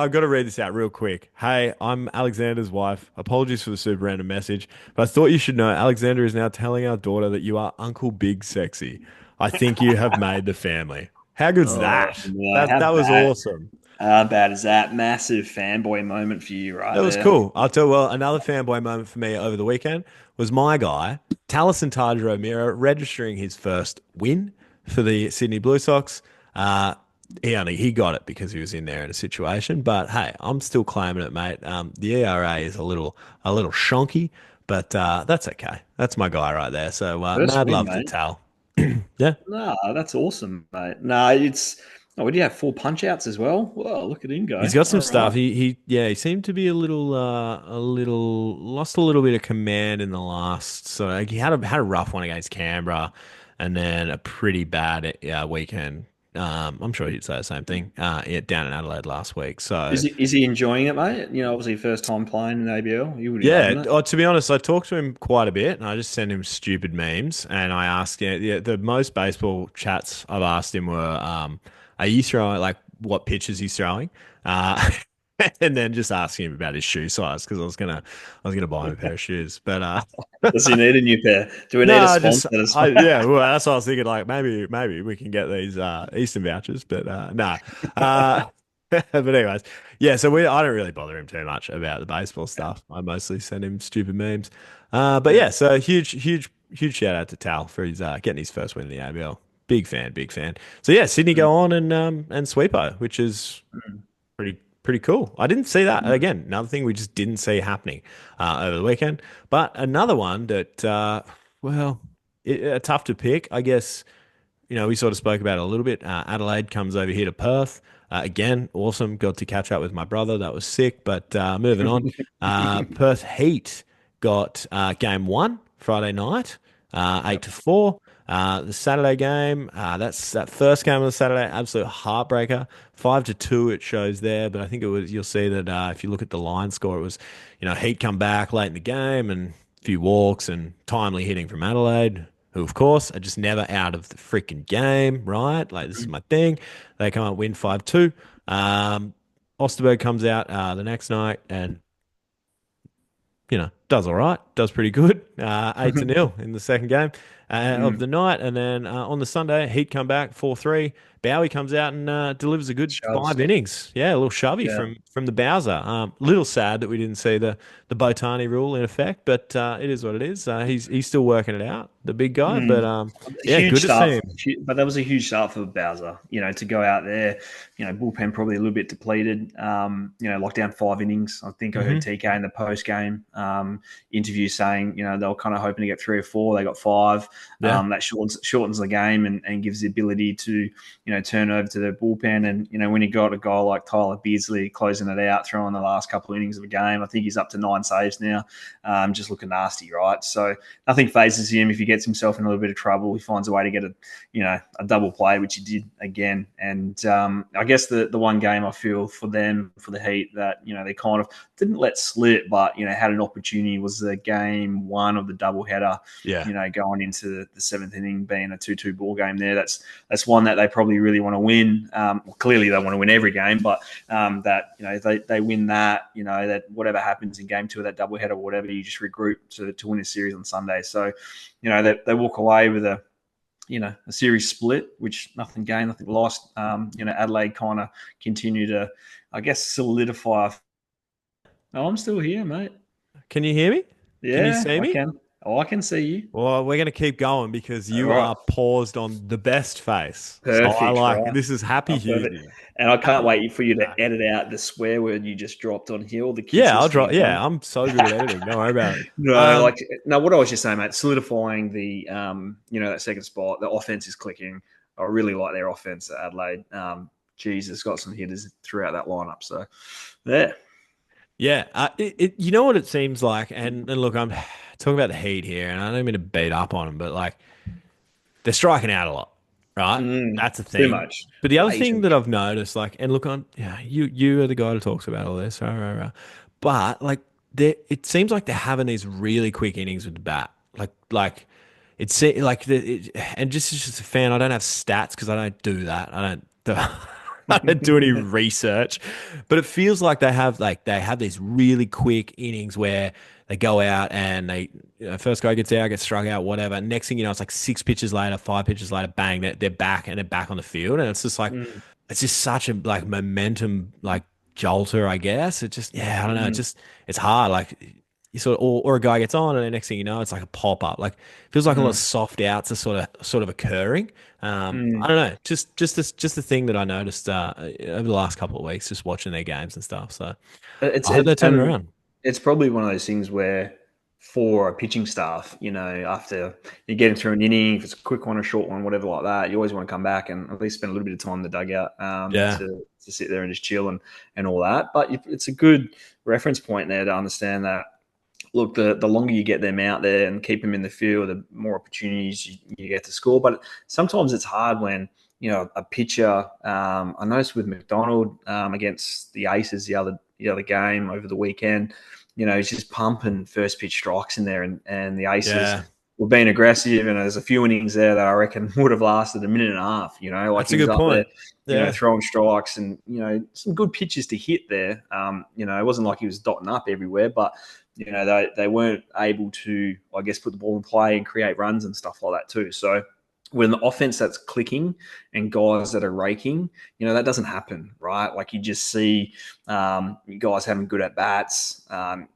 got to read this out real quick. Hey, I'm Alexander's wife. Apologies for the super random message, but I thought you should know Alexander is now telling our daughter that you are Uncle Big Sexy. I think you have made the family. How good's that? Yeah, that was awesome. How bad is that? Massive fanboy moment for you, right? That was cool. I'll tell you, another fanboy moment for me over the weekend was my guy, Taliesin Tajiro-Mira, registering his first win for the Sydney Blue Sox. He got it because he was in there in a situation, but hey, I'm still claiming it, mate. The ERA is a little shonky, but that's okay. That's my guy right there. So mad love to Tal. Yeah. No, that's awesome, mate. No, would you have 4 punch outs as well? Well, look at him go. He's got some stuff. Right. He seemed to be a little lost a little bit of command in the last. So he had a rough one against Canberra, and then a pretty bad weekend I'm sure he'd say the same thing. Down in Adelaide last week. So Is he enjoying it, mate? Obviously first time playing in ABL. You would be yeah, loving it. to be honest, I talked to him quite a bit, and I just sent him stupid memes, and I asked, yeah, the most baseball chats I've asked him were, are you throwing like what pitches he's throwing, and then just asking him about his shoe size because I was gonna buy him a pair of shoes, but Does he need a new pair? Do we need a no, sponsor? yeah, well, that's what I was thinking. Like maybe we can get these Eastern vouchers, but no. Uh, but anyways, yeah. So I don't really bother him too much about the baseball stuff. I mostly send him stupid memes. But Yeah. yeah, so huge shout out to Tal for his getting his first win in the ABL. Big fan, big fan. So yeah, Sydney go on and sweepo, which is pretty cool. I didn't see that again. Another thing we just didn't see happening over the weekend. But another one that, well, tough to pick. I guess we sort of spoke about it a little bit. Adelaide comes over here to Perth. Again, awesome. Got to catch up with my brother. That was sick. But moving on, Perth Heat got game one Friday night, 8-4. The Saturday game, that's that first game of the Saturday, absolute heartbreaker. 5-2 it shows there, but I think it was. You'll see that if you look at the line score, it was Heat come back late in the game and a few walks and timely hitting from Adelaide, who of course are just never out of the freaking game, right? Like this is my thing. They come out win 5-2. Osterberg comes out the next night and does all right, does pretty good. 8-0 in the second game of the night. And then on the Sunday, Heat come back 4-3. Bowie comes out and delivers a good Shoves. 5 innings. Yeah, a little shovey Yeah. from the Bowser. Little sad that we didn't see the Botani rule in effect, but it is what it is. He's still working it out, the big guy. But yeah, Huge good to see start, him. but that was a huge start for Bowser. To go out there, bullpen probably a little bit depleted. Locked down 5 innings. I think I heard TK in the post game interview saying, they were kind of hoping to get 3 or 4. They got 5. Yeah. That shortens the game and gives the ability to, turn over to the bullpen. And, when you got a guy like Tyler Beardsley closing it out, throwing the last couple of innings of a game, I think he's up to 9 saves now, just looking nasty, right? So nothing phases him. If he gets himself in a little bit of trouble, he finds a way to get a double play, which he did again. And I guess the one game I feel for them, for the Heat, that, they kind of didn't let slip, but, had an opportunity was the game one of the doubleheader, Yeah. going into the seventh inning being a 2-2 ball game there. That's one that they probably really want to win. Well, clearly they want to win every game, but that, they win that, that whatever happens in game 2 of that doubleheader or whatever, you just regroup to win a series on Sunday. So, they walk away with a series split, which nothing gained, nothing lost. Adelaide kind of continue to, I guess, solidify. Oh, I'm still here, mate. Can you hear me? Can you Yeah, see I me? can. Oh, I can see you. Well, we're going to keep going because All you right. are paused on the best face. So I Perfect, like right? this is happy Oh, perfect. Hughesy. And I can't Happy. wait for you to edit out the swear word you just dropped on here, all the kids Yeah, I'll listening drop. at home. Yeah, I'm so good at editing. Don't worry about it. No, what I was just saying, mate, solidifying the, that second spot. The offense is clicking. I really like their offense at Adelaide. Jesus, got some hitters throughout that lineup. So, yeah. Yeah, you know what it seems like, and look, I'm talking about the Heat here, and I don't mean to beat up on them, but like they're striking out a lot, right? That's a Too thing. much. But the other Way too thing that much. I've noticed, like, and look, you are the guy who talks about all this, right. But like, it seems like they're having these really quick innings with the bat, like it's like and just as just a fan, I don't have stats because I don't do that. I don't. I don't do any research, but it feels like they have these really quick innings where they go out and first guy gets out, gets struck out, whatever. Next thing you know, it's like 6 pitches later, 5 pitches later, bang, they're back and they're back on the field, and it's just like it's just such a like momentum like jolter, I guess. It just I don't know, it's hard. Like you sort of, or a guy gets on, and the next thing you know, it's like a pop up. Like feels like a lot of soft outs are sort of occurring. I don't know, just the thing that I noticed over the last couple of weeks, just watching their games and stuff. So It's I hope they turn it around. it's probably one of those things where for a pitching staff, after you're getting through an inning, if it's a quick one or short one, whatever like that, you always want to come back and at least spend a little bit of time in the dugout Yeah, to sit there and just chill and all that. But it's a good reference point there to understand that. Look, the longer you get them out there and keep them in the field, the more opportunities you get to score. But sometimes it's hard when a pitcher. I noticed with McDonald against the Aces the other game over the weekend. He's just pumping first pitch strikes in there, and the Aces were being aggressive. And there's a few innings there that I reckon would have lasted a minute and a half. Like That's a he was good up point. there, throwing strikes and some good pitches to hit there. It wasn't like he was dotting up everywhere, but they weren't able to, I guess, put the ball in play and create runs and stuff like that too. So when the offense that's clicking and guys that are raking, that doesn't happen, right? Like you just see guys having good at bats, driving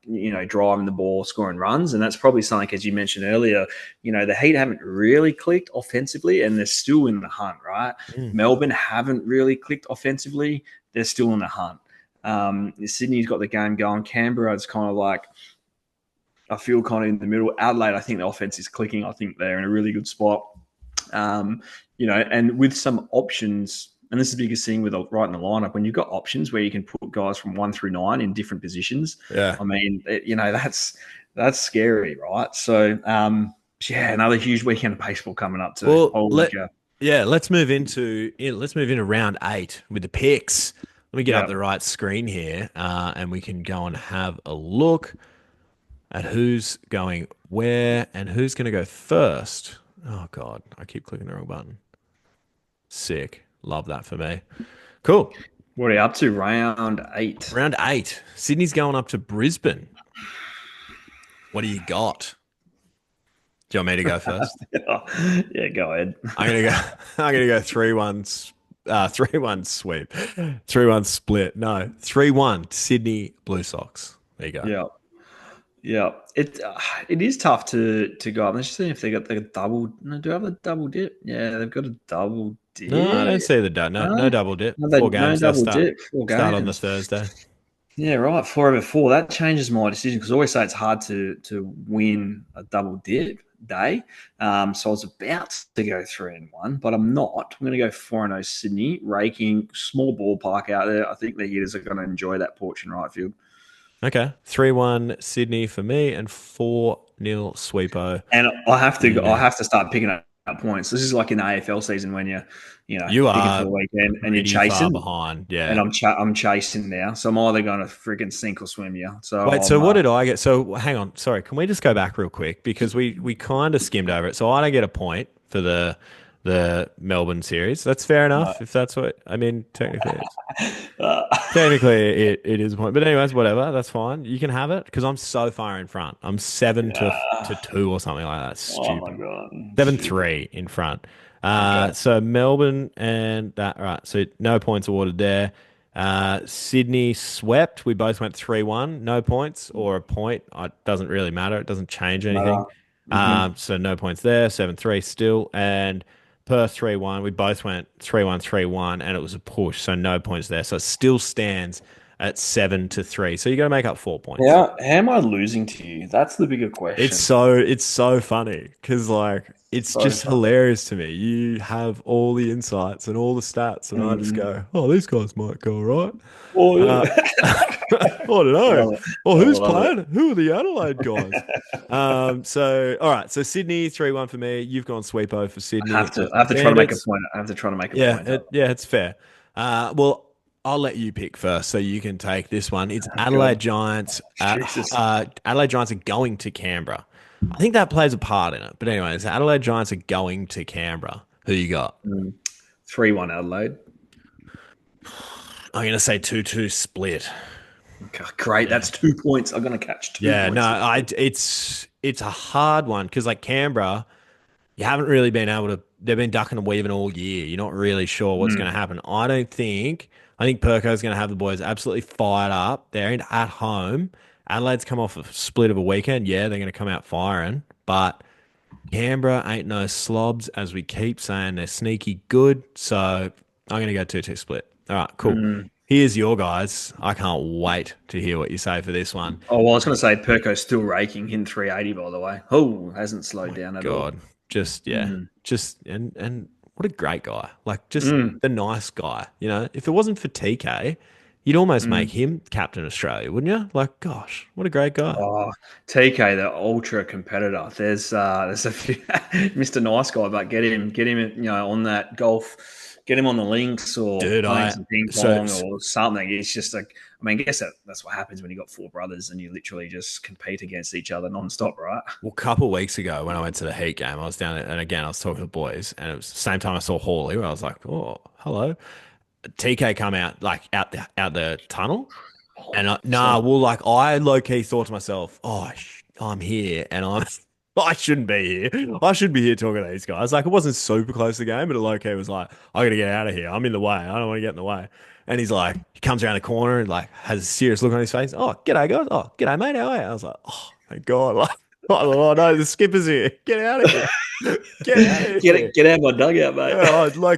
the ball, scoring runs. And that's probably something, as you mentioned earlier, the Heat haven't really clicked offensively and they're still in the hunt, right? Melbourne haven't really clicked offensively. They're still in the hunt. Sydney's got the game going. Canberra, it's kind of like, I feel kind of in the middle. Adelaide, I think the offense is clicking. I think they're in a really good spot. And with some options, and this is the biggest thing with right in the lineup, when you've got options where you can put guys from 1 through 9 in different positions. Yeah. I mean, that's scary, right? So, another huge weekend of baseball coming up too. Well, let's move into round 8 with the picks. Let me get up the right screen here, and we can go and have a look at who's going where and who's going to go first. Oh, God. I keep clicking the wrong button. Sick. Love that for me. Cool. What are you up to? Round 8. Round 8. Sydney's going up to Brisbane. What do you got? Do you want me to go first? Yeah, go ahead. I'm gonna go 3-1. 3-1 sweep. 3-1 split. No, 3-1 Sydney Blue Sox. There you go. Yeah. Yeah, it is tough to go up. Let's just see if they got the double. No, do I have a double dip? Yeah, they've got a double dip. No, I don't see the no double dip. 4 games. No double dip. 4 games. Start on the Thursday. Yeah, right. 4/4. That changes my decision because I always say it's hard to win a double dip day. So I was about to go 3-1, but I'm not. I'm going to go 4-0 Sydney, raking, small ballpark out there. I think the hitters are going to enjoy that porch in right field. Okay, 3-1 Sydney for me and 4-0 Sweepo. And I have to start picking up points. This is like in the AFL season when you are for the weekend and you're chasing far behind. Yeah, and I'm chasing now, so I'm either going to freaking sink or swim. Yeah. So wait, so what did I get? So hang on, sorry, can we just go back real quick because we kind of skimmed over it. So I don't get a point for the Melbourne series. That's fair enough if that's what I mean. Technically, it is a point. But anyways, whatever. That's fine. You can have it because I'm so far in front. I'm 7 to 2 or something like that. Stupid. Oh my god. 7-3 in front. So Melbourne and that right. So no points awarded there. Sydney swept. We both went 3-1. No points or a point. It doesn't really matter. It doesn't change anything. So no points there. 7-3 still. And Perth 3-1. We both went 3-1, 3-1, and it was a push. So no points there. So it still stands at 7-3. So you got to make up 4 points. How am I losing to you? That's the bigger question. It's so funny because it's just hilarious to me. You have all the insights and all the stats, and I just go, "Oh, these guys might go all right." Oh, yeah. I don't know. Who's playing? Who are the Adelaide guys? So all right. So Sydney 3-1 for me. You've gone sweepo for Sydney. I have to try to make a point. I have to try to make a point. It's fair. Well, I'll let you pick first, so you can take this one. It's Adelaide Giants. Adelaide Giants are going to Canberra. I think that plays a part in it. But anyways, Adelaide Giants are going to Canberra. Who you got? 3-1 Adelaide. I'm going to say 2-2 split. Okay, great. That's 2 points. I'm going to catch 2 points. No, it's a hard one because like Canberra, you haven't really been able to. They've been ducking and weaving all year. You're not really sure what's going to happen. I think Perko's going to have the boys absolutely fired up. They're at home. Adelaide's come off a split of a weekend. Yeah, they're going to come out firing. But Canberra ain't no slobs, as we keep saying. They're sneaky good. So I'm going to go 2-2 split. All right, cool. Here's your guys. I can't wait to hear what you say for this one. Oh, well, I was going to say Perko's still raking, hitting 380, by the way. Oh, hasn't slowed down at all. And what a great guy. Like, just the nice guy. You know, if it wasn't for TK, you'd almost make him Captain Australia, wouldn't you? Like, gosh, what a great guy. Oh, TK, the ultra competitor. There's a few, Mr. Nice Guy, but get him, on that golf get him on the links or Dude, playing some ping so pong or something. It's just like, I mean, I guess that's what happens when you got four brothers and you literally just compete against each other nonstop, right? well, a couple of weeks ago when I went to the Heat game, I was down there, and again I was talking to the boys, and it was the same time I saw Hawley, where I was like, "Oh, hello." TK come out like out the tunnel, and I low key thought to myself, "Oh, I'm here, and I'm I shouldn't be here. I should be here talking to these guys." Like it wasn't super close to the game, but low key was like, "I gotta get out of here. I'm in the way. I don't want to get in the way." And he's like, he comes around the corner and like has a serious look on his face. "Oh, g'day guys. Oh, g'day mate. How are you?" I was like, "Oh, thank God." Like, oh no, the skipper's here. Get out of here. Get out of here. Get out of my dugout, mate.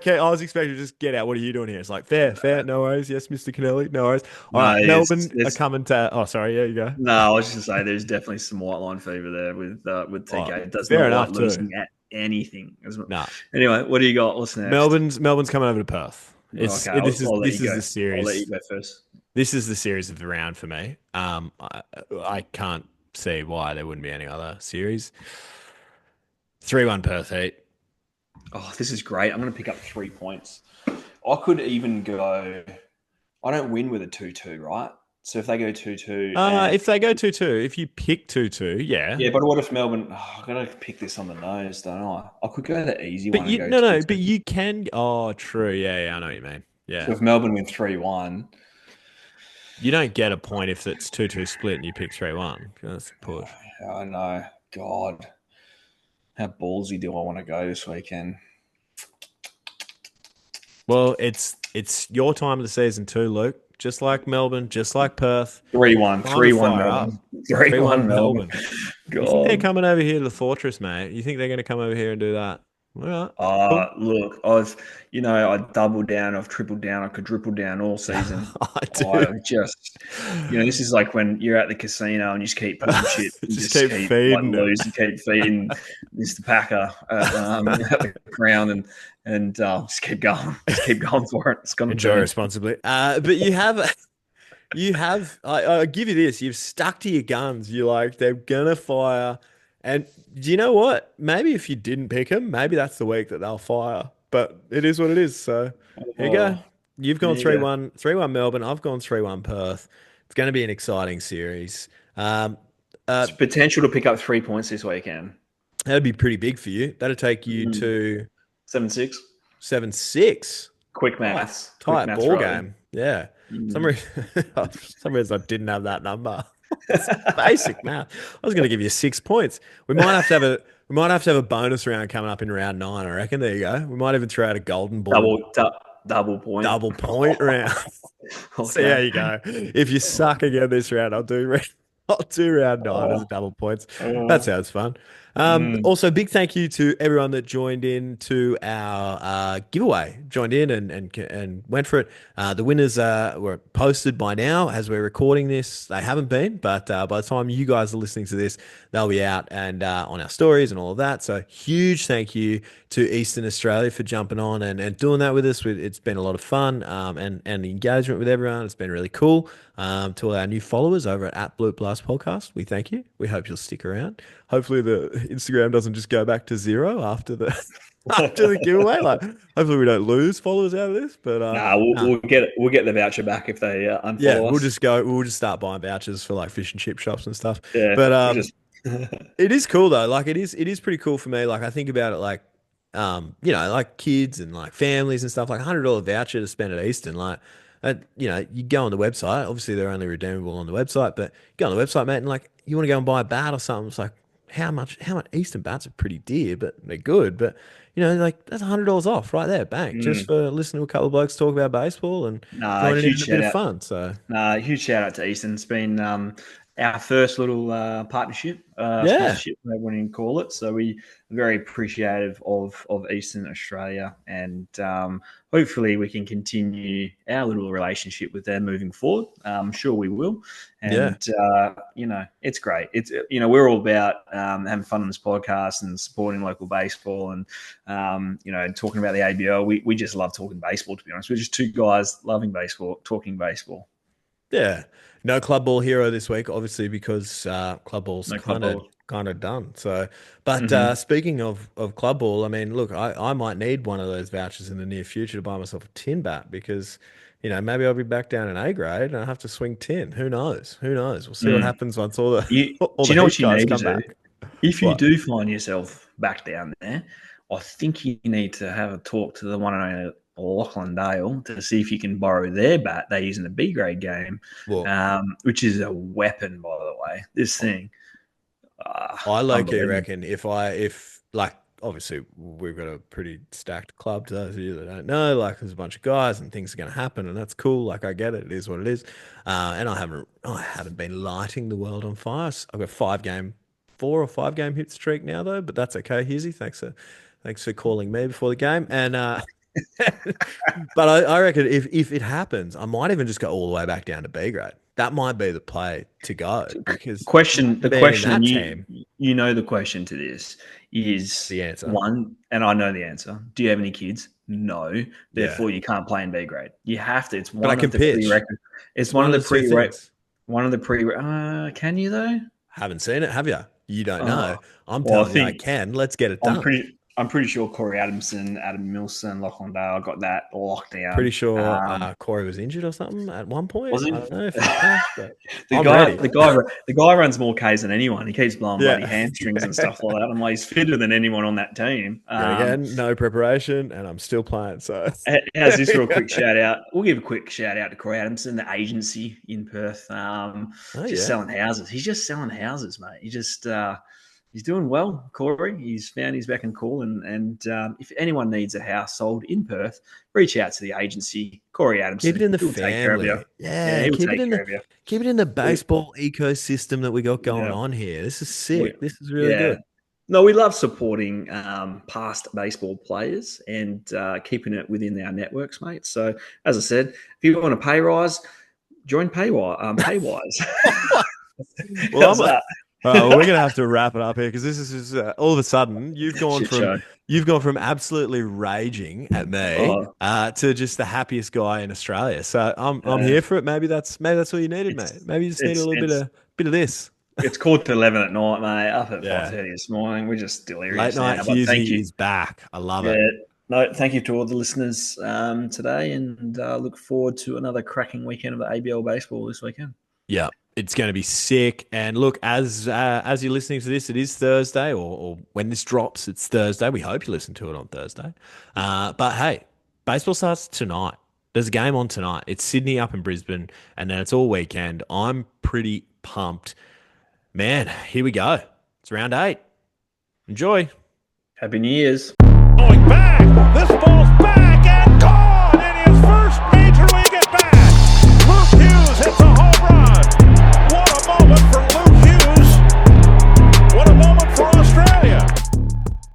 Yeah, I was expecting to just get out. What are you doing here? It's like, fair, no worries. Yes, Mr. Kennelly, no worries. All right, Melbourne are coming to. Oh, sorry, yeah, you go. No, I was just gonna say there's definitely some white line fever there with TK. It does fair not enough like losing at anything. Nah. Anyway, what do you got? What's next? Melbourne's coming over to Perth. This is the series. I'll let you go first. This is the series of the round for me. I can't see why there wouldn't be any other series. 3-1 Perth Heat. Oh, this is great. I'm going to pick up 3 points. I could even go. I don't win with a 2-2, right? So if they go 2-2, if they go 2-2, if you pick 2-2, yeah. Yeah, but what if Melbourne? Oh, I'm going to pick this on the nose, don't I? I could go the easy but one. But you can. Oh, true. Yeah, I know what you mean. Yeah. So if Melbourne win 3-1, you don't get a point if it's 2-2 split and you pick 3-1. That's a push. I know. God, how ballsy do I want to go this weekend? Well, it's your time of the season too, Luke. Just like Melbourne, just like Perth. 3-1 Melbourne. 3-1 Melbourne. God. You think they're coming over here to the fortress, mate? You think they're going to come over here and do that? All right. Look, I doubled down, I've tripled down, I quadrupled down all season. I just, this is like when you're at the casino and you just keep putting shit, just keep feeding, losing, keep feeding Mr. Packer at the ground, and just keep going for it. It's gonna enjoy responsibly. But you have. I give you this. You've stuck to your guns. You're like, they're gonna fire. And do you know what? Maybe if you didn't pick them, maybe that's the week that they'll fire. But it is what it is. So here you go. You've gone 3-1, 3-1 Melbourne. I've gone 3-1 Perth. It's going to be an exciting series. It's potential to pick up 3 points this weekend. That'd be pretty big for you. That'd take you to 7-6. 7-6. Quick maths. Tight ball game. Yeah. Some reason I didn't have that number. It's basic math. I was going to give you 6 points. We might have to have a bonus round coming up in round 9. I reckon. There you go. We might even throw out a golden ball. Double point round. Okay. See how you go. If you suck again this round, I'll do round 9 as a double points. That sounds fun. Also, big thank you to everyone that joined in to our giveaway, joined in and went for it. The winners were posted by now as we're recording this. They haven't been, but by the time you guys are listening to this, they'll be out and on our stories and all of that. So huge thank you to Eastern Australia for jumping on and doing that with us. It's been a lot of fun and the engagement with everyone. It's been really cool. To all our new followers over at Bloop Blast Podcast, we thank you. We hope you'll stick around. Hopefully the Instagram doesn't just go back to 0 after the giveaway. Like, hopefully we don't lose followers out of this. But we'll get the voucher back if they unfollow us. We'll just start buying vouchers for like fish and chip shops and stuff. Yeah, but it is cool though. Like it is pretty cool for me. Like I think about it like like kids and like families and stuff. Like $100 voucher to spend at Eastern. Like you go on the website. Obviously they're only redeemable on the website, but you go on the website, mate, and like you want to go and buy a bat or something. It's like how much Eastern bats are pretty dear, but they're good. But like that's $100 off right there, bang, just for listening to a couple of blokes talk about baseball and joining in a bit of fun. So huge shout out to Eastern. It's been our first little partnership, sponsorship, whatever you can call it. So we are very appreciative of Eastern Australia, and hopefully we can continue our little relationship with them moving forward. I'm sure we will. And it's great. It's we're all about having fun on this podcast and supporting local baseball, and talking about the ABL. We just love talking baseball. To be honest, we're just two guys loving baseball, talking baseball. Yeah. No club ball hero this week, obviously, because club ball's kind of kind of done. So, but Mhm. speaking of club ball, I mean, look, I might need one of those vouchers in the near future to buy myself a tin bat because, maybe I'll be back down in A grade and I have to swing tin. Who knows? Who knows? We'll see what Mm. happens once all the You, all do you the know what Heat you guys need to come do? back. If you What? do find yourself back down there, I think you need to have a talk to the one and only Lachlan Dale to see if you can borrow their bat they use in the B grade game, Well, which is a weapon, by the way. This thing, I low-key unbelievable. reckon if like obviously we've got a pretty stacked club to those of you that don't know, like there's a bunch of guys and things are gonna happen and that's cool. Like I get it, it is what it is. And I haven't been lighting the world on fire. I've got 4 or 5 game hit streak now though, but that's okay, Hughesy. Thanks for calling me before the game. And but I reckon if it happens, I might even just go all the way back down to B grade. That might be the play to go because The being in question, that and team, you know the question to this is the answer. one, and I know the answer. Do you have any kids? No. Yeah. Therefore, you can't play in B grade. You have to. It's But I one can of the pitch. prerequisites. It's It's one of the two things. one of the pre. Can you though? Haven't seen it, have you? You don't Oh, know. I'm well, telling you, I can. Let's get it done. I'm pretty sure Corey Adamson, Adam Milson, Lachlan Dale got that locked Pretty down. sure Corey was injured or something at one point. Was I he? don't know if he's back, but I'm ready. The guy runs more Ks than anyone. He keeps blowing bloody Yeah. hamstrings and stuff like that. I'm like, he's fitter than anyone on that team. Yet again, no preparation, and I'm still playing. So, How's this real quick shout out? We'll give a quick shout out to Corey Adamson, the agency in Perth. oh Just yeah, selling houses. He's just selling houses, mate. He's doing well, Corey. He's found his beck and call, and if anyone needs a house sold in Perth, reach out to the agency, Corey Adamson. keep it in the He'll take care of you. family. Yeah, Yeah, he'll keep it take in care the of you. keep it in the baseball ecosystem that we got going Yeah, on here. This is we, sick. This is really yeah. good. No, we love supporting past baseball players and keeping it within our networks, mate. So, as I said, if you want a pay rise, join Paywise. Well, How's that? well, we're gonna have to wrap it up here because this is all of a sudden Shit show. you've gone from absolutely raging at me Oh, to just the happiest guy in Australia. So I'm here for it. Maybe that's all you needed, mate. Maybe you just need a little bit of this. it's quarter to 11 at night, mate. Up at Yeah. 5:30 this morning. We're just Late delirious night now. But thank Hughesy you. is back. I love Yeah. it. No, thank you to all the listeners today, and look forward to another cracking weekend of the ABL baseball this weekend. Yeah, it's going to be sick. And look, as you're listening to this, it is Thursday, or when this drops, it's Thursday. We hope you listen to it on Thursday. But hey, baseball starts tonight. There's a game on tonight. It's Sydney up in Brisbane, and then it's all weekend. I'm pretty pumped. Man, here we go. It's round 8. Enjoy. Happy New Year's. Going back. This ball's back.